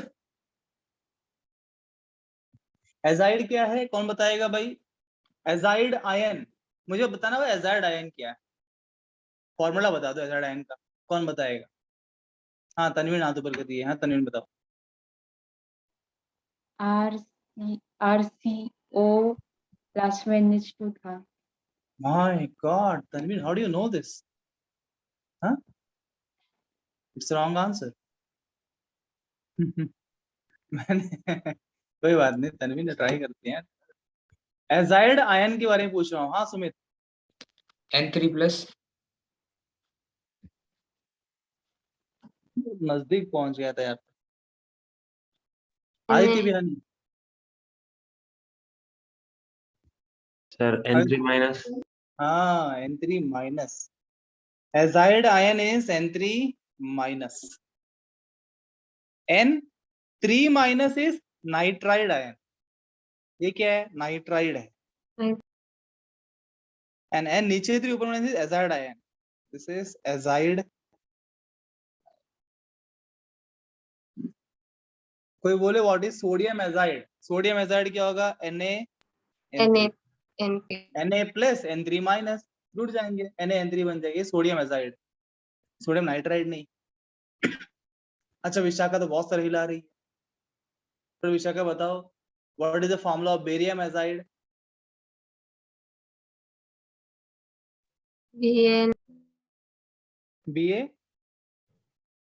azide क्या है? कौन बताएगा भाई? azide आयन, मुझे बताना भाई azide आयन क्या है? फॉर्मूला बता दो azide आयन का, कौन बताएगा? हाँ तनवीन हाथ ऊपर कर दिए। हाँ तनवीन बताओ। RCO लास्ट में NH2 था। My God, Tanveen, how do you know this? Huh? It's the wrong answer. मैंने कोई बात नहीं, तनवीन ने ट्राई करते हैं। एजाइड आयन के बारे में पूछ रहा हूँ। हाँ सुमित। N3+। नजदीक पहुंच गया था यार। आदित्य बिहानी। Sir, N3-. हाँ N3-। Azide ion is N3-। N3- is nitride ion. ये क्या है? नाइट्राइड है। एंड N नीचे 3 ऊपर is azide ion. This is azide. कोई बोले what is sodium azide? Sodium azide क्या होगा? Na plus N3-। जुड़ जाएंगे, Na बन जाएगी, सोडियम एजाइड। सोडियम नाइट्राइड नहीं। अच्छा विशाखा तो बहुत सारे हिला रही है, तो विशाखा बताओ what is the formula of barium azide?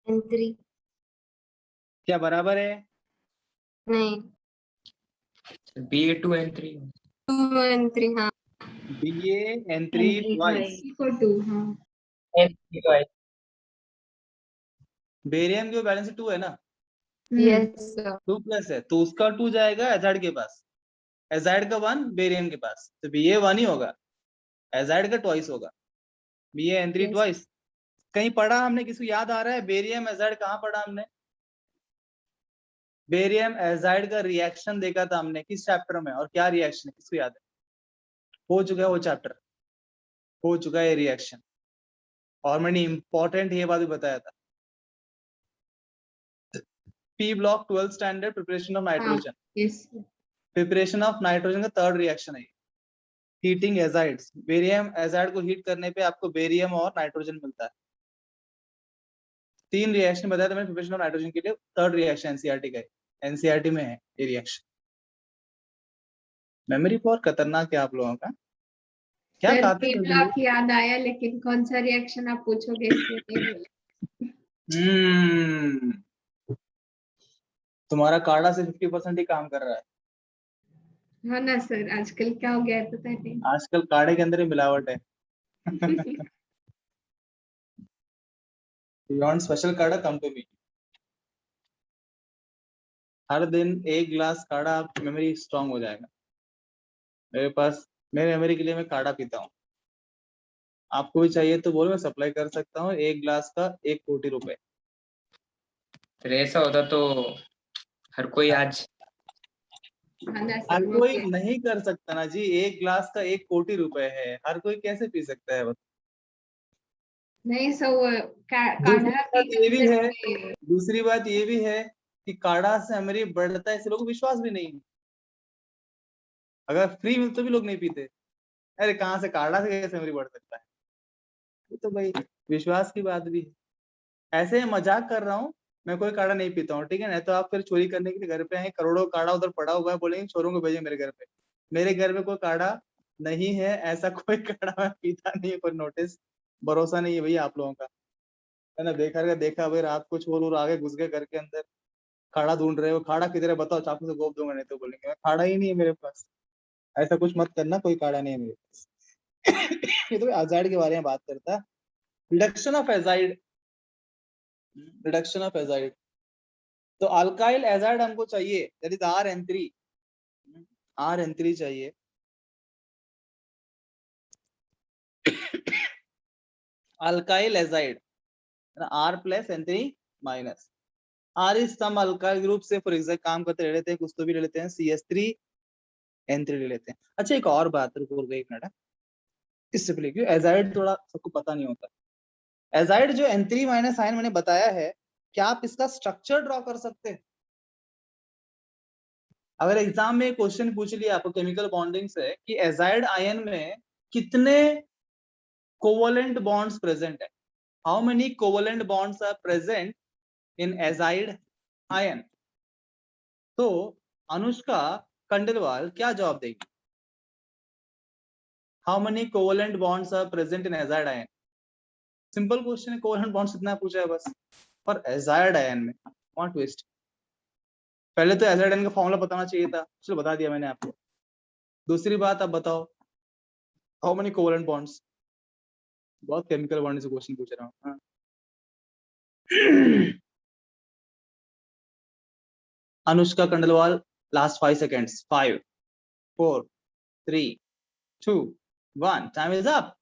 N3 क्या बराबर है? नहीं, Ba2N3। 2N3 हाँ। BaN3 twice. for 2 हाँ। बेरियम की बैलेंस 2 है ना? Yes sir. 2 प्लस है तो उसका 2 जाएगा एजाइड के पास, एजाइड का 1 बेरियम के पास, तो Ba1 ही होगा, एजाइड का ट्वाइस होगा। BaN3 twice. कहीं पढ़ा हमने? किसी याद आ रहा है बेरियम एजाइड कहाँ पढ़ा हमने? बेरियम एजाइड का रिएक्शन देखा था हमने किस चैप्टर में, और क्या रिएक्शन है किसको याद है? हो चुका है वो चैप्टर, हो चुका है रिएक्शन, और मैंने इंपॉर्टेंट ये बात भी बताया था। P block 12th standard, preparation of nitrogen. Yes. Preparation of nitrogen का 3rd रिएक्शन है हीटिंग एजाइड्स। बेरियम एजाइड को हीट करने पे आपको बेरियम और नाइट्रोजन मिलता है। 3 रिएक्शन बताया था मैंने प्रिपरेशन ऑफ नाइट्रोजन के लिए। 3rd रिएक्शन एनसीईआरटी का है, एनसीईआरटी में है ये रिएक्शन। मेमोरी पावर खतरनाक है आप लोगों का। क्या सर खाते P हैं ब्लॉक याद आया, लेकिन कौन सा रिएक्शन आप पूछोगे इसलिए नहीं बोला। तुम्हारा कार्डा से 50% ही काम कर रहा है। हाँ ना सर, आजकल क्या हो गया है पता नहीं। आजकल काढ़े के अंदर ही मिलावट है। You want special काढ़ा, come to me. हर दिन एक गिलास काढ़ा, आप मेमोरी स्ट्रांग हो जाएगा। मेरे पास, मेरे मेमोरी के लिए मैं काढ़ा पीता हूँ। आपको भी चाहिए तो बोलो, मैं सप्लाई कर सकता हूँ। एक गिलास का 1 कोटी रुपए। फिर ऐसा होता तो हर कोई आज हाँ ना हर सर, वो कोई भी है। नहीं कर सकता ना जी। एक गिलास का 1 कोटी रुपए है, हर कोई कैसे पी सकता है? नहीं सर, वो दूसरी काढ़ा बात की ये भी है, कंसेप्ट दूसरी बात ये भी है कि काढ़ा से मेमोरी बढ़ता है, इसे लोगों को विश्वास भी नहीं है। अगर फ्री मिलता तो भी लोग नहीं पीते। अरे कहाँ से काढ़ा से कैसे मेमोरी बढ़ सकता है? ये तो भाई विश्वास की बात भी है। ऐसे ही मजाक कर रहा हूँ, मैं कोई काढ़ा नहीं पीता हूँ, ठीक है ना? तो आप फिर चोरी करने के लिए घर पे आए, करोड़ों काढ़ा उधर पड़ा हुआ है, बोलेंगे चोरों को भेजे मेरे घर पे। मेरे घर में कोई काढ़ा नहीं है, ऐसा कोई काढ़ा मैं पीता नहीं है। कोई नोटिस, भरोसा नहीं है भैया आप लोगों का, है ना? देखा भाई, रात को चोर और आगे घुस गए घर के अंदर, खाड़ा ढूंढ रहे हो, खाड़ा किधर है बताओ, चाकू से गोप दूंगा, नहीं तो बोलेंगे मैं खाड़ा ही नहीं है मेरे पास। ऐसा कुछ मत करना, कोई खाड़ा नहीं है मेरे पास। ये तो एजाइड के बारे में बात करता है। Reduction of azide, reduction of azide. तो अल्काइल एजाइड हमको चाहिए, दैट इज RN3, RN3 चाहिए। Alkyl azide R + N3-। R is some alkyl group से फॉर एग्जाम्पल काम करते रहते हैं, कुछ तो भी ले लेते हैं, CH3N3 ले लेते हैं। अच्छा एक और बात, रुको एक मिनट, इससे पहले क्यों एजाइड थोड़ा सबको पता नहीं होता। एजाइड जो N3- आयन मैंने बताया है, क्या आप इसका स्ट्रक्चर ड्रॉ कर सकते हैं? अगर एग्जाम में क्वेश्चन पूछ लिया आपको केमिकल बॉन्डिंग से कि एजाइड आयन में कितने कोवेलेंट बॉन्ड्स प्रेजेंट है, how many covalent bonds are present in azide ion, तो अनुष्का खंडेलवाल क्या जवाब देगी? How many covalent bonds are present in azide ion? Simple question है, कोवेलेंट बॉन्ड्स इतना पूछा है बस। और एजाइड आयन में व्हाट ट्विस्ट, पहले तो एजाइड आयन का फॉर्मूला बताना चाहिए था, चलो बता दिया मैंने आपको। दूसरी बात, आप बताओ हाउ मेनी कोवेलेंट बॉन्ड्स। बहुत केमिकल बॉन्ड से क्वेश्चन पूछ रहा हूँ। हाँ। Anushka Khandelwal, last 5 seconds, 5 4 3 2 1, time is up.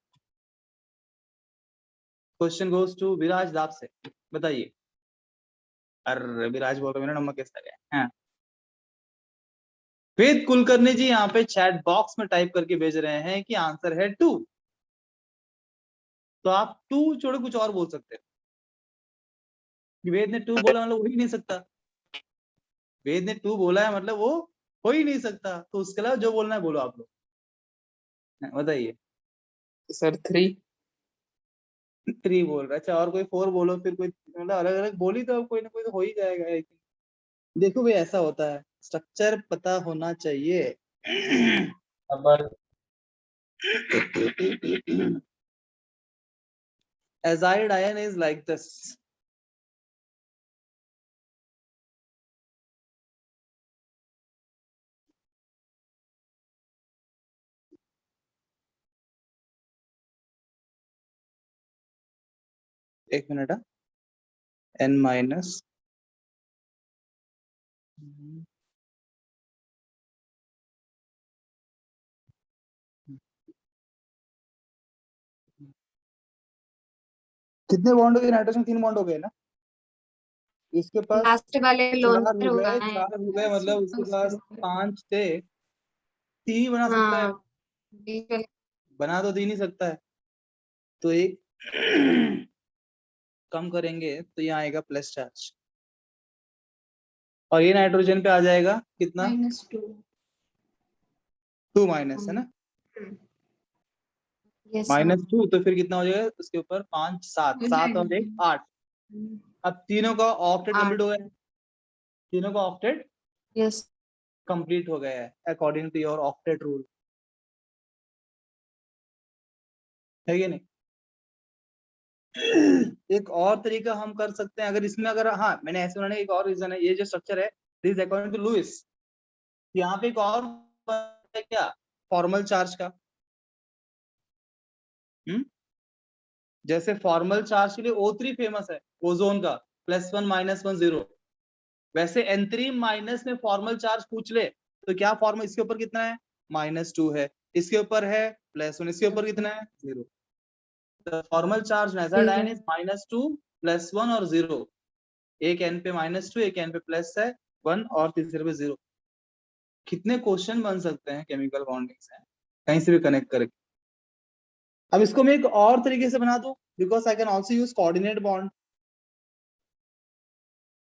Question goes to Viraj Daap से, बताइए। अरे विराज बोल रहे, मेरा नंबर कैसा गया? हाँ। वेद कुलकर्णी जी यहाँ पे चैट बॉक्स में टाइप करके भेज रहे हैं कि आंसर है 2। तो आप 2 छोड़े कुछ और बोल सकते हैं। वेद ने 2 बोला मतलब हो ही नहीं सकता, वेद ने 2 बोला है मतलब वो हो ही नहीं सकता। तो उसके अलावा जो बोलना है बोलो आप लोग, बताइए। सर 3। 3 बोल रहा है, अच्छा और कोई 4 बोलो, फिर कोई मतलब अलग अलग बोली तो कोई ना कोई तो हो ही जाएगा। लेकिन देखो भाई ऐसा होता है, स्ट्रक्चर पता होना चाहिए। अब Azide ion is like this. एक मिनट, N माइनस कितने बॉन्ड हो गए नाइट्रोजन? 3 बॉन्ड हो गए ना। इसके पास लास्ट वाले लोन 4 पर हो हुआ गए, है। 4 हो गए, मतलब उसके पास 5 थे, 3 ही बना सकता है। हाँ, बिल्कुल। बना तो 3 ही सकता है, तो एक कम करेंगे तो यहाँ आएगा प्लस चार्ज, और ये नाइट्रोजन पे आ जाएगा कितना? -2। 2 माइनस है ना, यस -2, तो फिर कितना हो जाएगा उसके ऊपर? 5 7 7 और 1 8। अब तीनों का ऑक्टेट कंप्लीट हो गया है, तीनों का ऑक्टेट यस कंप्लीट हो गया है according to your octet rule. है कि नहीं? एक और तरीका हम कर सकते हैं, अगर इसमें अगर, हाँ मैंने ऐसे बनाने का एक और रीजन है, ये जो स्ट्रक्चर है दिस अकॉर्डिंग टू लुइस, यहाँ पे एक और है क्या, फॉर्मल चार्ज का। जैसे फॉर्मल चार्ज के लिए O3 फेमस है, ओजोन का, +1 -1 0। वैसे N3 माइनस में फॉर्मल चार्ज पूछ ले तो क्या फॉर्मल, इसके ऊपर कितना है, -2 है, इसके ऊपर है +1, इसके ऊपर कितना है, 0। The formal charge measured ion is -2 +1 और 0। एक n पे -2, एक n पे प्लस है 1 और तीसरे पे 0। कितने क्वेश्चन बन सकते हैं केमिकल बॉन्डिंग से, कहीं से भी कनेक्ट करके। अब इसको मैं एक और तरीके से बना दूं, because I can also use coordinate bond.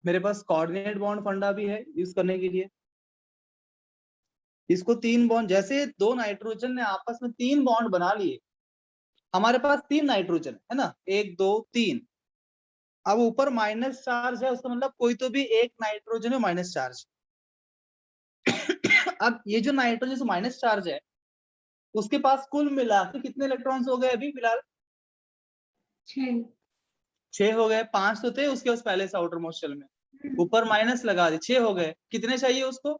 मेरे पास कोऑर्डिनेट बॉन्ड फंडा भी है यूज करने के लिए। इसको 3 बॉन्ड, जैसे 2 नाइट्रोजन ने आपस में 3 बॉन्ड बना लिए, हमारे पास 3 नाइट्रोजन है ना, 1 2 3। अब ऊपर माइनस चार्ज है, उसका मतलब कोई तो भी एक नाइट्रोजन में माइनस चार्ज। अब ये जो नाइट्रोजन से माइनस चार्ज है, उसके पास कुल मिला के कितने इलेक्ट्रॉन्स हो गए अभी फिलहाल? 6 हो गए। 5 तो थे उसके पास पहले से आउटर मोस्ट शेल में, ऊपर माइनस लगा दी, 6 हो गए। कितने चाहिए उसको?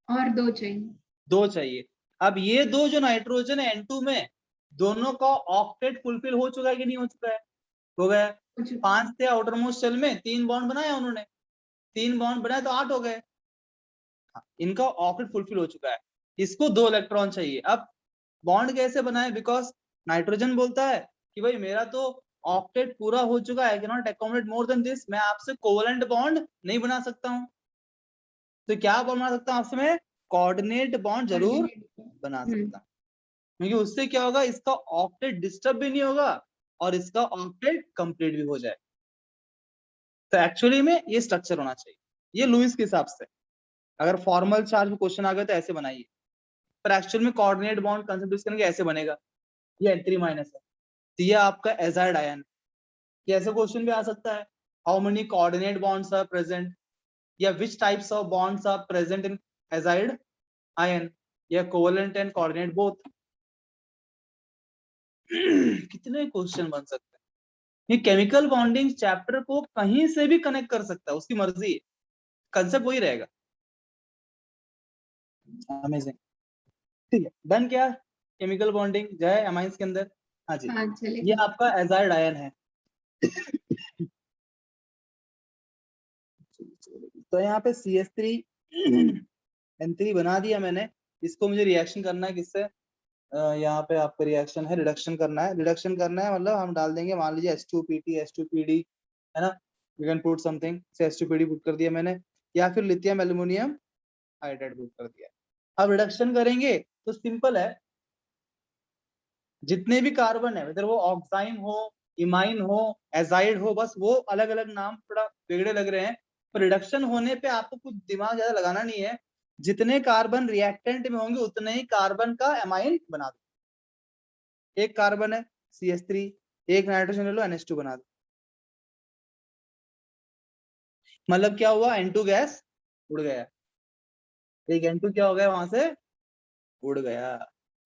और 2 चाहिए। 2 चाहिए। अब ये 2 जो नाइट्रोजन है N2 में, दोनों का ऑक्टेट फुलफिल हो चुका है कि नहीं हो चुका है? हो गया। 5 थे आउटर मोस्ट शेल में, 3 बॉन्ड बनाया उन्होंने, 3 बॉन्ड बनाए तो 8 हो गए। इनका ऑक्टेट फुलफिल हो चुका है। इसको 2 इलेक्ट्रॉन चाहिए। अब बॉन्ड कैसे बनाए, बिकॉज नाइट्रोजन बोलता है कि भाई मेरा तो ऑक्टेट पूरा हो चुका है, I can not accommodate more than this, मैं आपसे कोवेलेंट बॉन्ड नहीं बना सकता हूं। तो क्या बॉन्ड बना सकता हूं आपसे मैं? कोऑर्डिनेट बॉन्ड जरूर बना सकता हूं, क्योंकि उससे क्या होगा, इसका ऑक्टेट डिस्टर्ब भी नहीं होगा और इसका ऑक्टेट कंप्लीट भी हो जाए। तो एक्चुअली में ये स्ट्रक्चर होना चाहिए, ये लुईस के हिसाब से। अगर फॉर्मल चार्ज में क्वेश्चन आ गया तो ऐसे बनाइए, पर एक्चुअल में कोऑर्डिनेट बॉन्ड कंसेप्ट यूज करेंगे, ऐसे बनेगा। ये N3- है, तो ये आपका एजाइड आयन। कैसे क्वेश्चन भी आ सकता है, how many coordinate bonds are present, या which types of bonds are present in azide ion, या कोवेलेंट एंड कोऑर्डिनेट बोथ। कितने क्वेश्चन बन सकते हैं। ये केमिकल बॉन्डिंग चैप्टर को कहीं से भी कनेक्ट कर सकता है, उसकी मर्जी है, कंसेप्ट वही रहेगा। अमेजिंग। ठीक है, डन क्या केमिकल बॉन्डिंग जय अमाइंस के अंदर? हाँ जी, हाँ ये चलेगा। आपका एजाइड आयन है। तो यहाँ पे CH3N3 बना दिया मैंने। इसको मुझे रिएक्शन करना है किससे, यहाँ पे आपका रिएक्शन है, रिडक्शन करना है। रिडक्शन करना है मतलब हम डाल देंगे, मान लीजिए H2PT H2PD, है ना, यू कैन पुट समथिंग से H2PD पुट कर दिया मैंने, या फिर लिथियम एल्यूमिनियम हाइड्राइड पुट कर दिया। अब रिडक्शन करेंगे तो सिंपल है, जितने भी कार्बन है, whether वो ऑक्साइम हो, इमाइन हो, एजाइड हो, बस वो अलग अलग नाम थोड़ा बिगड़े लग रहे हैं, पर रिडक्शन होने पे आपको कुछ दिमाग ज्यादा लगाना नहीं है। जितने कार्बन रिएक्टेंट में होंगे उतने ही कार्बन का एमाइन बना दो। एक कार्बन है CH3, एक नाइट्रोजन ले लो NH2 बना दो। मतलब क्या हुआ, N2 गैस उड़ गया, एक N2 क्या हो गया वहां से, उड़ गया,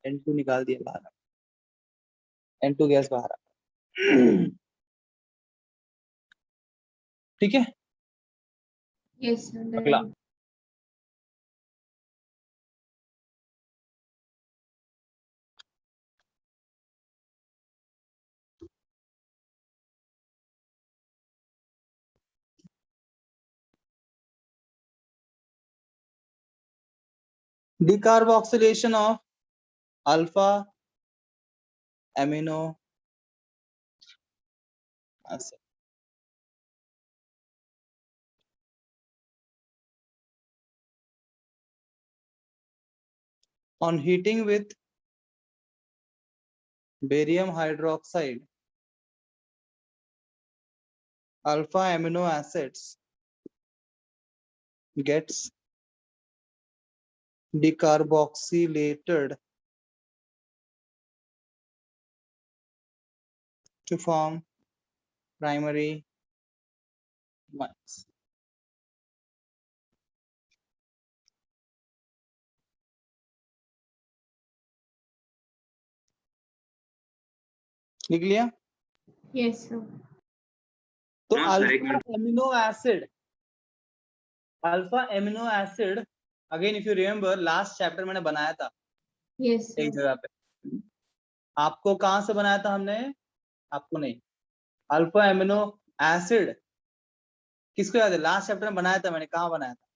N2 निकाल दिया बाहर, N2 गैस बाहर आ। ठीक है, यस अगला sir. decarboxylation of alpha amino acid. On heating with barium hydroxide, alpha amino acids gets decarboxylated to form primary bonds. लिख लिया? Yes, sir. तो हाँ सर, एक alpha amino acid again if you remember last chapter मैंने बनाया था Yes, sir. एक जगह पे। आपको कहां से बनाया था हमने? आपको नहीं, अल्फा एमिनो एसिड किसको याद है? लास्ट चैप्टर में बनाया था मैंने, कहां बनाया था?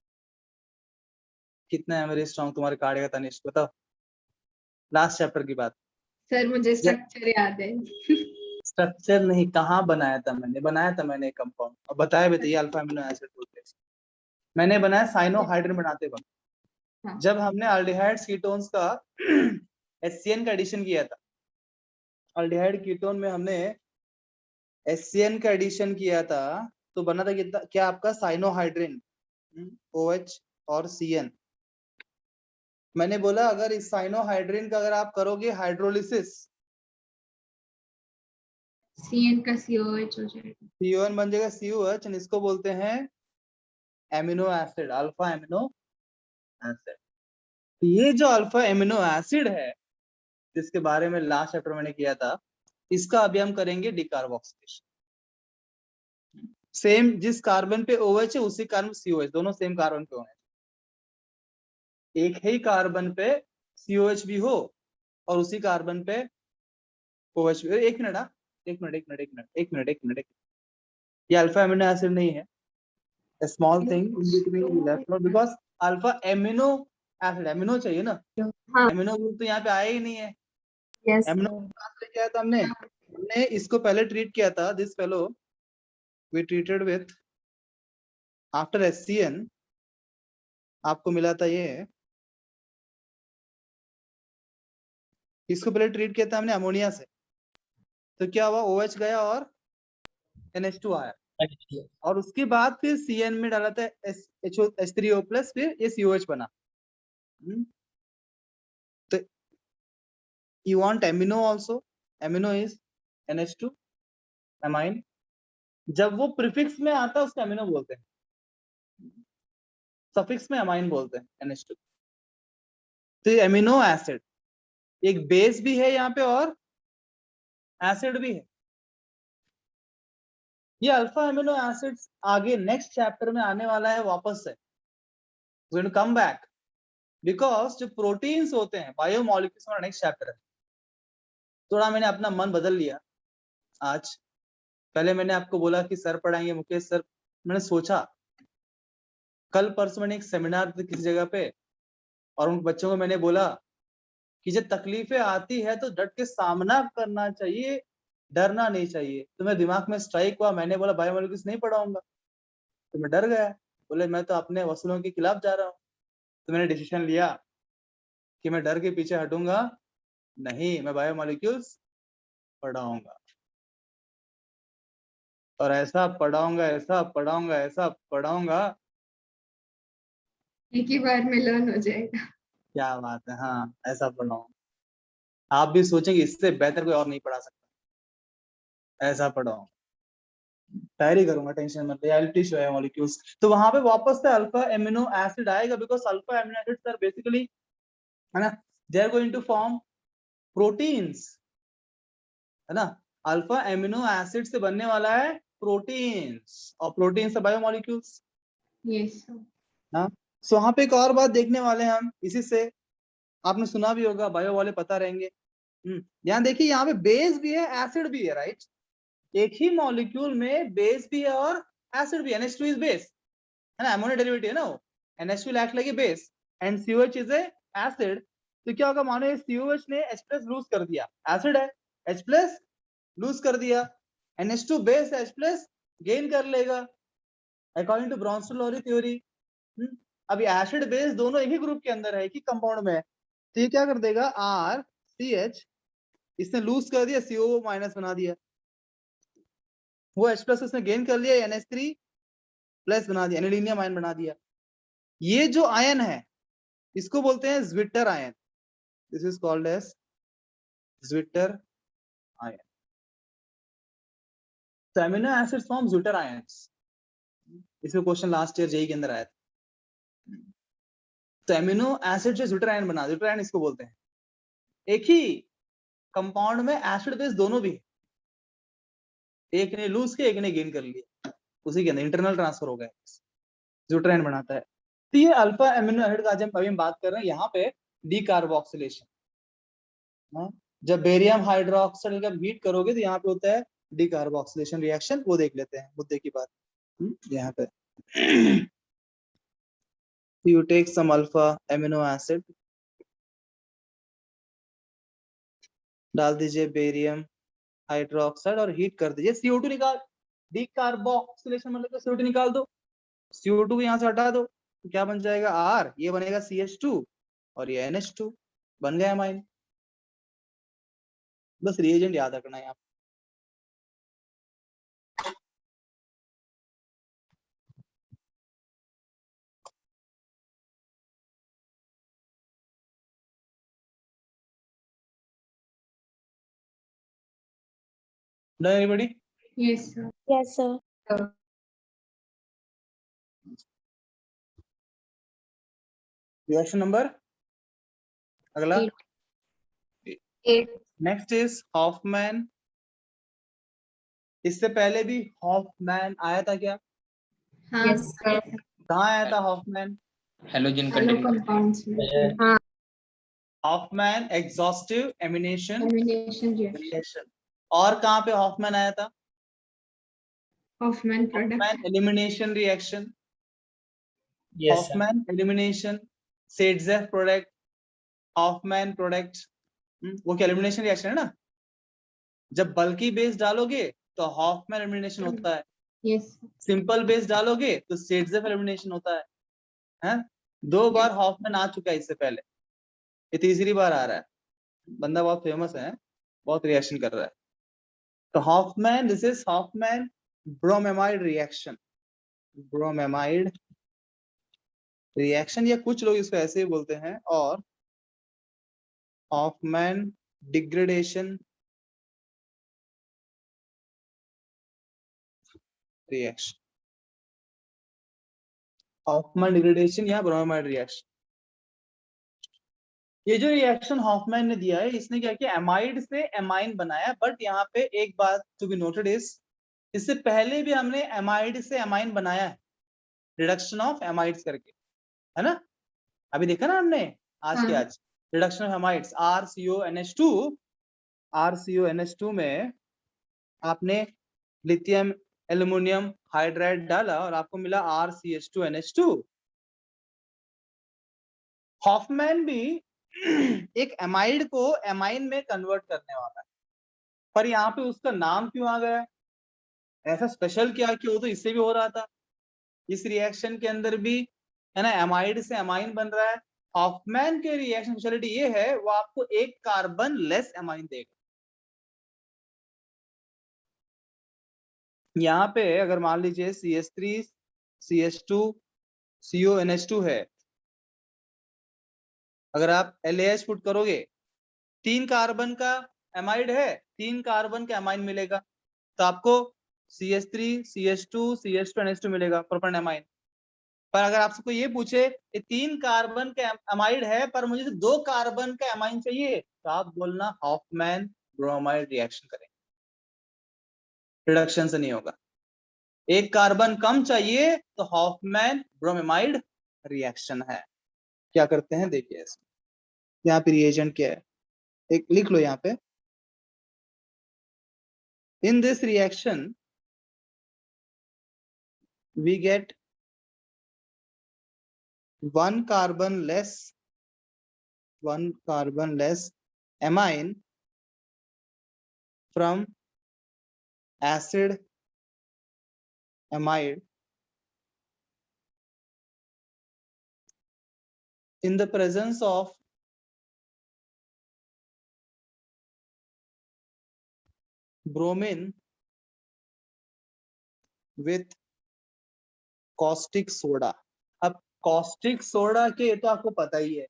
कितना मेमोरी स्ट्रॉन्ग तुम्हारे कार्ड का तनिष्क, बताओ लास्ट चैप्टर की बात। सर मुझे स्ट्रक्चर याद है। स्ट्रक्चर नहीं, कहाँ बनाया था मैंने? बनाया था मैंने कंपाउंड और बताया भी था ये अल्फा एमिनो एसिड बोलते हैं। मैंने बनाया साइनोहाइड्रिन बनाते वक्त, हाँ। जब हमने अल्डिहाइड कीटोन्स का HCN का एडिशन किया था। अल्डिहाइड कीटोन में हमने HCN का एडिशन किया था तो बना था कितना, क्या आपका साइनोहाइड्रिन OH और CN। मैंने बोला अगर इस साइनोहाइड्रिन का अगर आप करोगे हाइड्रोलिसिस, CN का COH हो जाएगा। CO1 बन जाएगा COH, और इसको बोलते हैं amino acid, alpha amino acid. ये जो अल्फा एमिनो एसिड है जिसके बारे में लास्ट चैप्टर मैंने किया था, इसका अभी हम करेंगे डिकार्बोक्सिलेशन। सेम जिस कार्बन पे OH है उसी कार्बन COH, दोनों सेम कार्बन पे होने। एक ही कार्बन पे COH भी हो और उसी कार्बन पे OH भी। एक मिनट, ये अल्फा एमिनो एसिड नहीं है। A small thing in between we left out because alpha amino acid, amino चाहिए ना, हाँ। एमिनो ग्रुप तो यहाँ पे आया ही नहीं है। Yes. एमिनो ग्रुप क्या था हमने इसको पहले ट्रीट किया था, this fellow we treated with after HCN, आपको मिला था ये, इसको पहले ट्रीट किया था हमने अमोनिया से, तो क्या हुआ, OH गया और NH2 आया, और उसके बाद फिर CN में डाला था H3O प्लस, फिर ये COH बना। तो you want amino also, amino is NH2 amine, जब वो प्रीफिक्स में आता है उसको अमीनो बोलते हैं, सफिक्स में अमाइन बोलते हैं NH2। तो ये एमिनो एसिड एक बेस भी है यहाँ पे और एसिड भी है। ये अल्फा एमिनो एसिड्स आगे नेक्स्ट चैप्टर में आने वाला है वापस से, going to come back, because जो प्रोटीन्स होते हैं बायोमोलिक्यूल्स में नेक्स्ट चैप्टर है। थोड़ा मैंने अपना मन बदल लिया आज, पहले मैंने आपको बोला कि सर पढ़ाएंगे मुकेश सर, मैंने सोचा कल परसों मैंने एक सेमिनार किसी जगह पे, और उन बच्चों को मैंने बोला कि जब तकलीफें आती है तो डट के सामना करना चाहिए, डरना नहीं चाहिए। तो मेरे दिमाग में स्ट्राइक हुआ, मैंने बोला बायोमोलिक्यूल्स नहीं पढ़ाऊंगा, तो मैं डर गया, बोले मैं तो अपने वसूलों के खिलाफ जा रहा हूँ। तो मैंने डिसीजन लिया कि मैं डर के पीछे हटूंगा नहीं, मैं बायोमोलिक्यूल्स पढ़ाऊंगा, और ऐसा पढ़ाऊंगा, ऐसा पढ़ाऊंगा, ऐसा पढ़ाऊंगा, एक ही बार में लर्न हो जाएगा। क्या बात है। हाँ ऐसा पढ़ाऊंगा, आप भी सोचेंगे इससे बेहतर कोई और नहीं पढ़ा सकता, ऐसा पढ़ाऊंगा, तैयारी करूंगा, टेंशन मत ले, I'll teach you molecules। तो वहां पे वापस से अल्फा एमिनो एसिड आएगा, because alpha amino acids are basically, है ना, they are going to form proteins, है ना। अल्फा एमिनो एसिड से बनने वाला है प्रोटीन्स, और प्रोटीन्स है बायोमोलिक्यूल्स। Yes sir. हाँ, सो वहां पे एक और बात देखने वाले हैं हम, इसी से आपने सुना भी होगा, बायो वाले पता रहेंगे। यहाँ देखिए, यहाँ पे बेस भी है एसिड भी है, राइट। एक ही मॉलिक्यूल में बेस भी है और एसिड भी है। NH2 इज बेस, है ना, अमोनिया डेरिवेटिव है ना वो, NH2 will act like a base and COH is a acid। तो क्या होगा, मानो इस COH ने H+ लूज कर दिया, एसिड है, H+ लूज कर दिया, NH2 बेस H+ गेन कर लेगा अकॉर्डिंग टू ब्रॉन्स्टन-लॉरी थ्योरी। अभी एसिड बेस दोनों एक ही ग्रुप के अंदर है, एक ही कंपाउंड में है, तो ये क्या कर देगा, RCH, इसने लूज कर दिया, CO- बना दिया, वो H+ उसने गेन कर लिया, NH3+ बना दिया, एनिलीनियम आयन बना दिया। ये जो आयन है इसको बोलते हैं zwitter ion, this is called as zwitter ion. तो amino acids form zwitter ions, इसमें क्वेश्चन लास्ट ईयर जेईई के अंदर आया था। तो एमिनो एसिड जो ज्विटर आयन इसको बोलते हैं। एक ही कंपाउंड में एसिड बेस दोनों भी, एक ने लूज किया, एक ने गेन कर लिया, उसी के अंदर इंटरनल ट्रांसफर हो गया जो ट्रेंड बनाता है। तो ये अल्फा एमिनो एसिड का आज हम अभी बात कर रहे हैं यहाँ पे डीकार्बोक्सिलेशन। जब बेरियम हाइड्रोक्साइड का हीट करोगे तो यहाँ पे होता है डीकार्बोक्सिलेशन रिएक्शन, वो देख लेते हैं मुद्दे की बात यहाँ पे। You take some alpha amino acid, डाल दीजिए बेरियम हाइड्रोक्साइड और हीट कर दीजिए, CO2 निकाल, डीकार्बोक्सिलेशन मतलब CO2 निकाल दो, CO2 को यहाँ से हटा दो, तो क्या बन जाएगा R, ये बनेगा CH2 और ये NH2, बन गया अमाइन। बस रिएजेंट याद रखना है यहाँ। Done everybody? Yes, sir. Yes, sir. Reaction number अगला 8. Next is Hofmann. इससे पहले भी हॉफमैन आया था क्या? हाँ, Yes, sir. कहाँ आया था Hofmann? Halogen hello content compounds में Hofmann exhaustive amination elimination reaction reaction. और कहाँ पे हॉफमैन आया था? Hofmann product Hofmann elimination reaction, Hofmann elimination, Saytzeff product, Hofmann product. वो क्या एलिमिनेशन रिएक्शन है ना? जब बल्की बेस डालोगे तो हॉफमैन एलिमिनेशन होता है, यस सिंपल बेस डालोगे तो सेडजेफ एलिमिनेशन होता है। हैं? 2 बार हॉफमैन आ चुका है इससे पहले, ये तीसरी बार आ रहा है। बंदा बहुत फेमस है, बहुत रिएक्शन कर रहा है। तो Hofmann, this is Hofmann bromamide reaction, bromamide reaction, या कुछ लोग इसको ऐसे ही बोलते हैं, और Hofmann degradation reaction, Hofmann degradation या ब्रोमेमाइड रिएक्शन। ये जो रिएक्शन हॉफमैन ने दिया है, इसने क्या किया, एमाइड से एमाइन बनाया। बट यहाँ पे एक बात टू बी नोटेड इज, इससे पहले भी हमने एमाइड से एमाइन बनाया है, रिडक्शन ऑफ एमाइड्स करके, है ना? अभी देखा ना हमने आज के आज रिडक्शन ऑफ एमाइड्स, RCONH2 में आपने लिथियम एल्युमिनियम हाइड्राइड डाला और आपको मिला RCH2NH2। हॉफमैन भी एक एमाइड को एमाइन में कन्वर्ट करने वाला है, पर यहाँ पे उसका नाम क्यों आ गया? ऐसा स्पेशल क्या कि वो तो इससे भी हो रहा था, इस रिएक्शन के अंदर भी, है ना, एमाइड से एमाइन बन रहा है। हॉफमैन के रिएक्शन स्पेशलिटी ये है, वो आपको एक कार्बन लेस एमाइन देगा। यहाँ पे अगर मान लीजिए CH3 CH2 CONH2 है, अगर आप LAH पुट करोगे, 3 कार्बन का एमाइड है, 3 कार्बन का एमाइन मिलेगा, तो आपको CH3 CH2 CH2 NH2 मिलेगा प्रोपेन एमाइन। पर अगर आपसे कोई ये पूछे ये 3 कार्बन का एमाइड है पर मुझे 2 कार्बन का एमाइन चाहिए, तो आप बोलना हॉफमैन ब्रोमाइड रिएक्शन करें, रिडक्शन से नहीं होगा। 1 कार्बन कम चाहिए तो हॉफमैन ब्रोमाइड रिएक्शन है। क्या करते हैं देखिए, यहाँ पे रिएजेंट क्या है, एक लिख लो यहाँ पे। In this reaction we get 1 carbon less amine from acid amide in the presence of bromine with caustic soda। अब caustic soda के तो आपको पता ही है,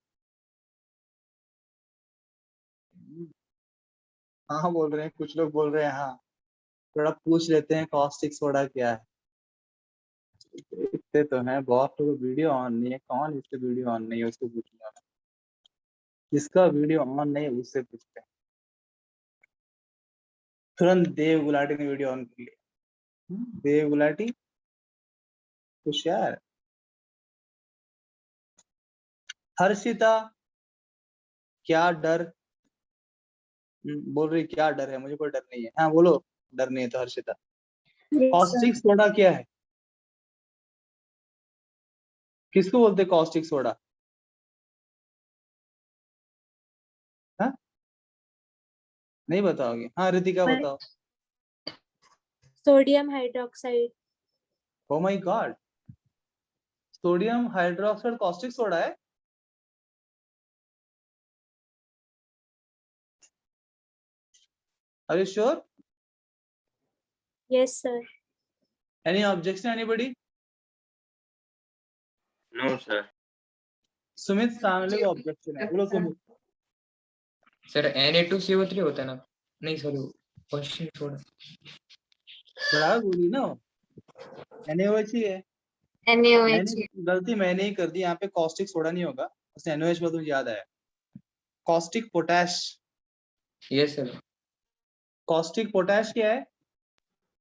हाँ बोल रहे हैं कुछ लोग, बोल रहे हैं हाँ, थोड़ा पूछ लेते हैं caustic soda क्या है। देखते तो हैं बहुत लोग, वीडियो ऑन नहीं है, कौन इससे वीडियो ऑन नहीं है उसको पूछूंगा, जिसका वीडियो ऑन नहीं है उससे पूछते हैं। तुरंत देव गुलाटी ने वीडियो ऑन कर लिया। देव गुलाटी होशियार। हर्षिता, क्या डर? बोल रही क्या डर है, मुझे कोई डर नहीं है। हाँ बोलो, डर नहीं है तो हर्षिता। कॉस्टिक सोडा क्या है? किसको बोलते हैं कॉस्टिक सोडा? हाँ नहीं बताओगे? हाँ रितिका बताओ। Sodium hydroxide. Oh my God, sodium hydroxide caustic soda है? Are you sure? Yes sir. Any objection anybody? No sir. Sumit सामने को ऑब्जेक्शन है, बोलो सुमित। सर Na2CO3 होता है ना? नहीं सर, क्वेश्चन छोड़ा। बराबर बोली ना, NaOH ही है। मैंने गलती मैंने ही कर दी, यहाँ पे कॉस्टिक सोडा नहीं होगा, उसने NaOH बोला, मुझे याद आया। Caustic potash. Yes sir. Caustic potash क्या है?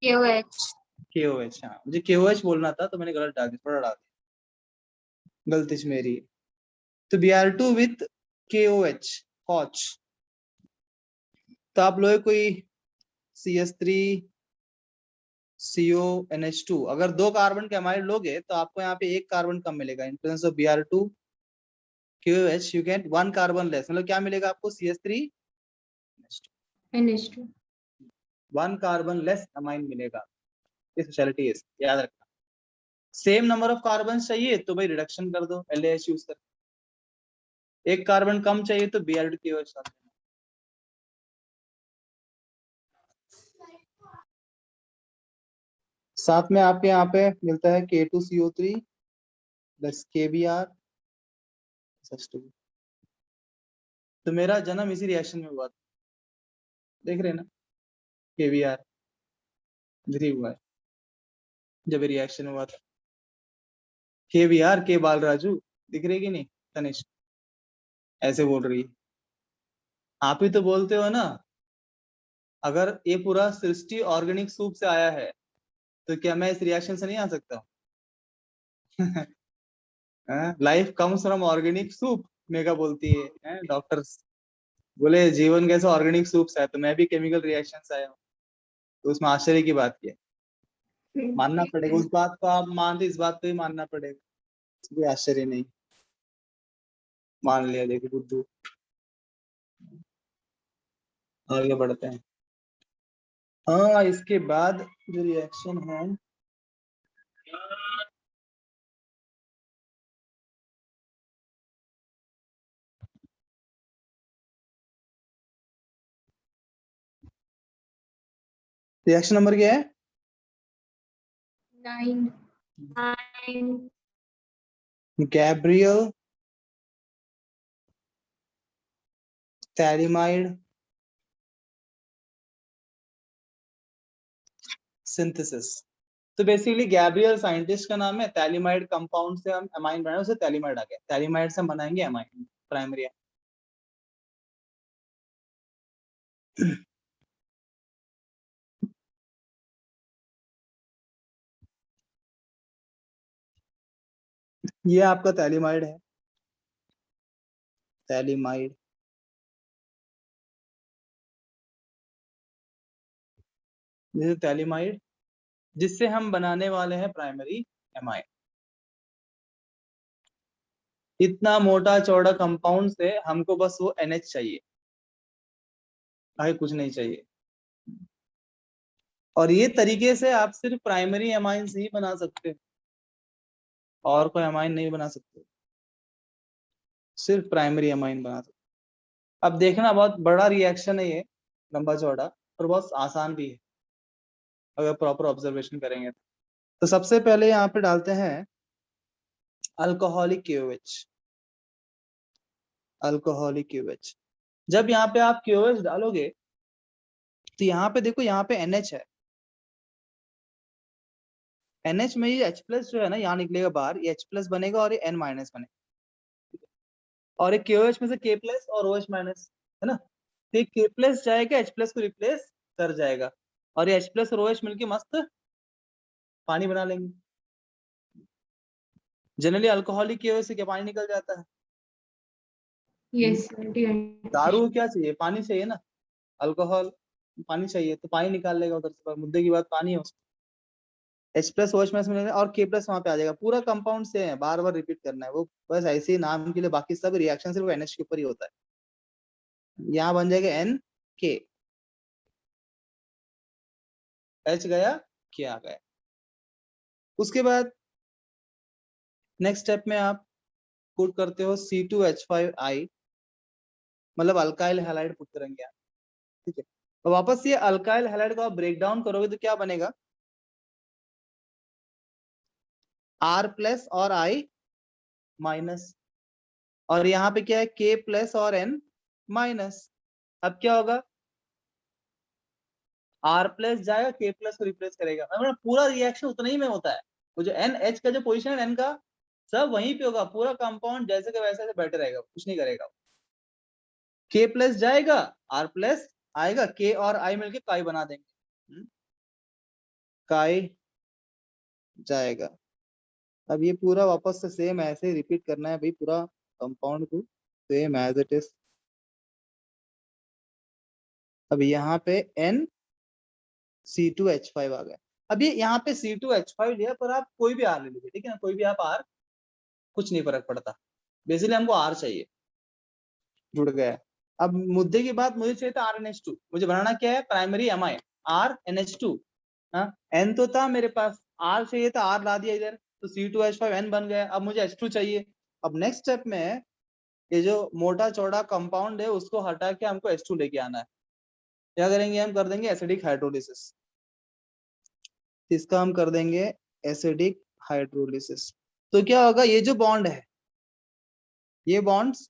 KOH। KOH। हाँ मुझे KOH बोलना था तो मैंने गलत डाल दिया, थोड़ा डाल दिया, गलती से मेरी। तो Br2 विथ KOH, कोच। तो आप लोग कोई CH3 CONH2, अगर 2 कार्बन के अमाइड लोगे तो आपको यहाँ पे 1 कार्बन कम मिलेगा। In presence of Br2 KOH you get 1 carbon less, मतलब क्या मिलेगा आपको? CH3 NH2। 1 carbon less amine मिलेगा। ये स्पेशलिटी है, याद रखना। सेम नंबर ऑफ कार्बन चाहिए तो भाई रिडक्शन कर दो, LAH यूज कर। 1 कार्बन कम चाहिए तो Br2 KOH डाल देना। साथ में आपके यहाँ पे मिलता है K2CO3 प्लस KBr। तो मेरा जन्म इसी रिएक्शन में हुआ था, देख रहे हैं ना? KBr इधर हुआ है जब रिएक्शन हुआ था। KBr के बालराजू, दिख रही कि नहीं? तनिष्क ऐसे बोल रही है। आप ही तो बोलते हो ना, अगर ये पूरा सृष्टि ऑर्गेनिक सूप से आया है तो क्या मैं इस रिएक्शन से नहीं आ सकता? Life comes from organic soup, mega बोलती है। डॉक्टर्स बोले जीवन कैसे ऑर्गेनिक सूप से है, तो मैं भी केमिकल रिएक्शन से आया हूँ, तो उसमें आश्चर्य की बात क्या है? मानना पड़ेगा उस बात को, आप मानते इस बात को ही मानना पड़ेगा, कोई आश्चर्य नहीं। मान लिया, देखो बुद्धू। आगे बढ़ते हैं। हाँ इसके बाद जो रिएक्शन है, रिएक्शन नंबर क्या है? 9। Gabriel phthalimide synthesis. तो बेसिकली गैब्रियल साइंटिस्ट का नाम है, थैलिमाइड कंपाउंड से हम अमाइन बनाए, उसे थैलिमाइड आ गया। थैलिमाइड से हम बनाएंगे अमाइन, प्राइमरी। ये आपका थैलिमाइड है, थैलिमाइड। ये थैलिमाइड जिससे हम बनाने वाले हैं प्राइमरी एमाइन। इतना मोटा चौड़ा कंपाउंड से हमको बस वो NH चाहिए, आगे कुछ नहीं चाहिए। और ये तरीके से आप सिर्फ प्राइमरी एमाइन से ही बना सकते हैं, और कोई एमाइन नहीं बना सकते, सिर्फ प्राइमरी एमाइन बना सकते। अब देखना, बहुत बड़ा रिएक्शन है ये, लंबा चौड़ा, और बहुत आसान भी है अगर प्रॉपर ऑब्जर्वेशन करेंगे तो। सबसे पहले यहाँ पे डालते हैं अल्कोहलिक KOH। अल्कोहलिक KOH, जब यहाँ पे आप KOH डालोगे तो यहाँ पे देखो, यहाँ पे NH है। NH में ये H प्लस जो है ना, यहाँ निकलेगा बाहर, ये H प्लस बनेगा और ये N माइनस बनेगा, और एक KOH में से K प्लस और OH माइनस है ना। तो K प्लस जाएगा H प्लस को रिप्लेस तर जाएगा और ये H प्लस और OH मिलके मस्त पानी बना लेंगे। जनरली अल्कोहलिक की वजह से क्या पानी निकल जाता है? Yes, sir. Dehydration. दारू क्या चाहिए? पानी चाहिए ना, अल्कोहल पानी चाहिए तो पानी निकाल लेगा उधर से, पर मुद्दे की बात पानी है उसमें। H प्लस OH माइनस मिलेगा और K प्लस वहां पे आ जाएगा। पूरा कंपाउंड से है, बार बार रिपीट करना है वो, बस ऐसे ही नाम के लिए, बाकी सब रिएक्शन सिर्फ NH के ऊपर ही होता है। यहाँ बन जाएगा NK, H गया K आ गया। उसके बाद नेक्स्ट स्टेप में आप पुट करते हो C2H5I, मतलब अल्काइल हैलाइड पुट करेंगे आप, ठीक है। तो वापस ये अल्काइल हैलाइड को आप ब्रेक डाउन करोगे तो क्या बनेगा? R प्लस और I माइनस, और यहाँ पे क्या है? K प्लस और N माइनस। अब क्या होगा? R प्लस जाएगा, K प्लस को रिप्लेस करेगा, मतलब पूरा रिएक्शन उतना ही में होता है। वो जो NH का जो पोजीशन है N का, सब वहीं पे होगा, पूरा कंपाउंड जैसे का वैसे बैठे रहेगा, कुछ नहीं करेगा। K प्लस जाएगा, R प्लस आएगा, K और I मिलके काई बना देंगे, काई जाएगा। अब ये पूरा वापस से सेम ऐसे ही रिपीट करना है भाई, पूरा कंपाउंड को सेम एज इट इज। अब यहाँ पे NC2H5 आ गया। अब ये यहाँ पे C2H5 लिया, पर आप कोई भी R ले लीजिए, ठीक है ना, कोई भी आप R, कुछ नहीं फर्क पड़ता, बेसिकली हमको R चाहिए, जुड़ गया। अब मुद्दे की बात, मुझे चाहिए था RNH2, मुझे बनाना क्या है? Primary amine RNH2। हाँ, N तो था मेरे पास, R चाहिए था, R ला दिया इधर, तो C2H5N बन गया। अब मुझे H2 चाहिए। अब नेक्स्ट स्टेप में ये जो मोटा चौड़ा कंपाउंड है उसको हटा के हमको H2 लेके आना है। क्या करेंगे? हम कर देंगे एसिडिक हाइड्रोलिसिस। इसका हम कर देंगे एसिडिक हाइड्रोलिसिस। तो क्या होगा? ये जो बॉन्ड है, ये बॉन्ड्स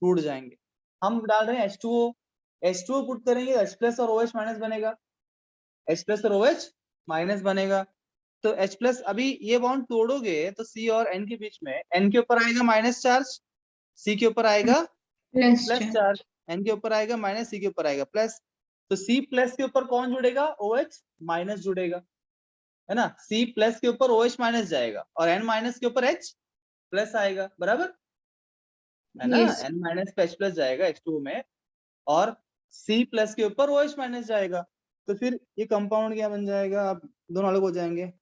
टूट जाएंगे। हम डाल रहे हैं H2O, H2O पुट करेंगे, H प्लस और OH माइनस बनेगा, H प्लस और OH माइनस बनेगा। तो H प्लस, अभी ये बॉन्ड तोड़ोगे तो C और N के बीच में, N के ऊपर आएगा माइनस चार्ज, C के ऊपर आएगा Plus plus charge. Charge, N के ऊपर आएगा माइनस, C के ऊपर आएगा प्लस। तो C प्लस के ऊपर कौन जुड़ेगा? OH माइनस जुड़ेगा, है ना। C प्लस के ऊपर OH माइनस जाएगा और N माइनस के ऊपर H प्लस आएगा, बराबर है ना। Yes. N माइनस पे H प्लस जाएगा H2O में, और C प्लस के ऊपर OH माइनस जाएगा। तो फिर ये कंपाउंड क्या बन जाएगा? अब दोनों अलग हो जाएंगे,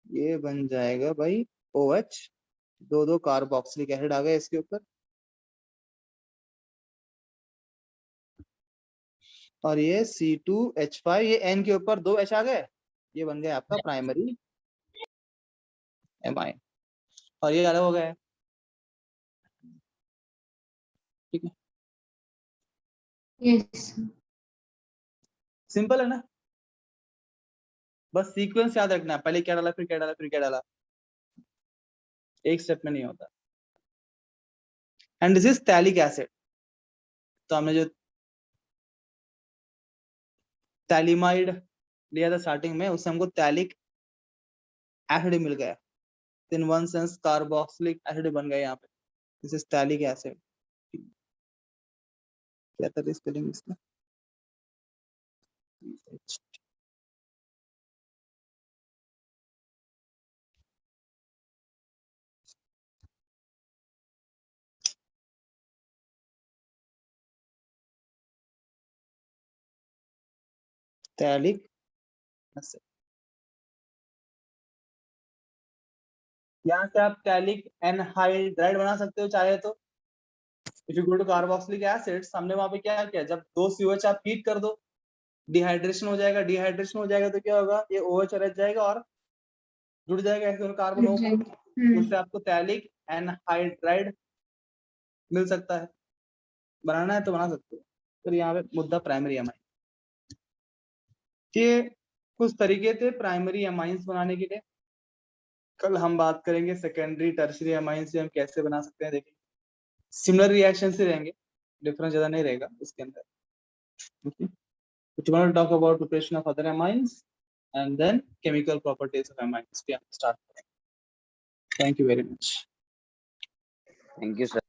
ये बन जाएगा भाई OH, दो कार्बोक्सिलिक एसिड आ गए इसके ऊपर, और ये C2H5, ये N के ऊपर 2 H आ गए, ये बन गया आपका प्राइमरी एमाइन, और ये अलग हो गया है, ठीक है। Yes. सिंपल है ना, बस सीक्वेंस याद रखना है, पहले क्या डाला, फिर क्या डाला, फिर क्या डाला, एक स्टेप में नहीं होता। And this is italic acid. तो हमने जो टैलिमाइड लिया था स्टार्टिंग में, उससे हमको टैलिक एसिड मिल गया, in one sense carboxylic acid बन गया यहाँ पे। This is italic acid. क्या था स्पेलिंग इसका? Italic acid. यहाँ से आप टैलिक एनहाइड्राइड बना सकते हो चाहे तो। If you go to carboxylic acids, हमने वहां पे क्या किया, जब 2 COH आप हीट कर दो, डिहाइड्रेशन हो जाएगा, डिहाइड्रेशन हो जाएगा तो क्या होगा, ये OH और H जाएगा और जुड़ जाएगा ऐसे कार्बन O को, उससे आपको टैलिक एनहाइड्राइड मिल सकता है। बनाना है तो बना सकते हो। फिर यहाँ पे मुद्दा प्राइमरी एमाइन, ये कुछ तरीके थे प्राइमरी एमाइंस बनाने के लिए। कल हम बात करेंगे सेकेंडरी टर्शियरी एमाइन से हम कैसे बना सकते हैं। देखिए सिमिलर रिएक्शन से रहेंगे, डिफरेंस ज्यादा नहीं रहेगा इसके अंदर। Okay. Tomorrow we'll talk about preparation of other amines and then chemical properties of amines. We have to start. Thank you very much. Thank you sir.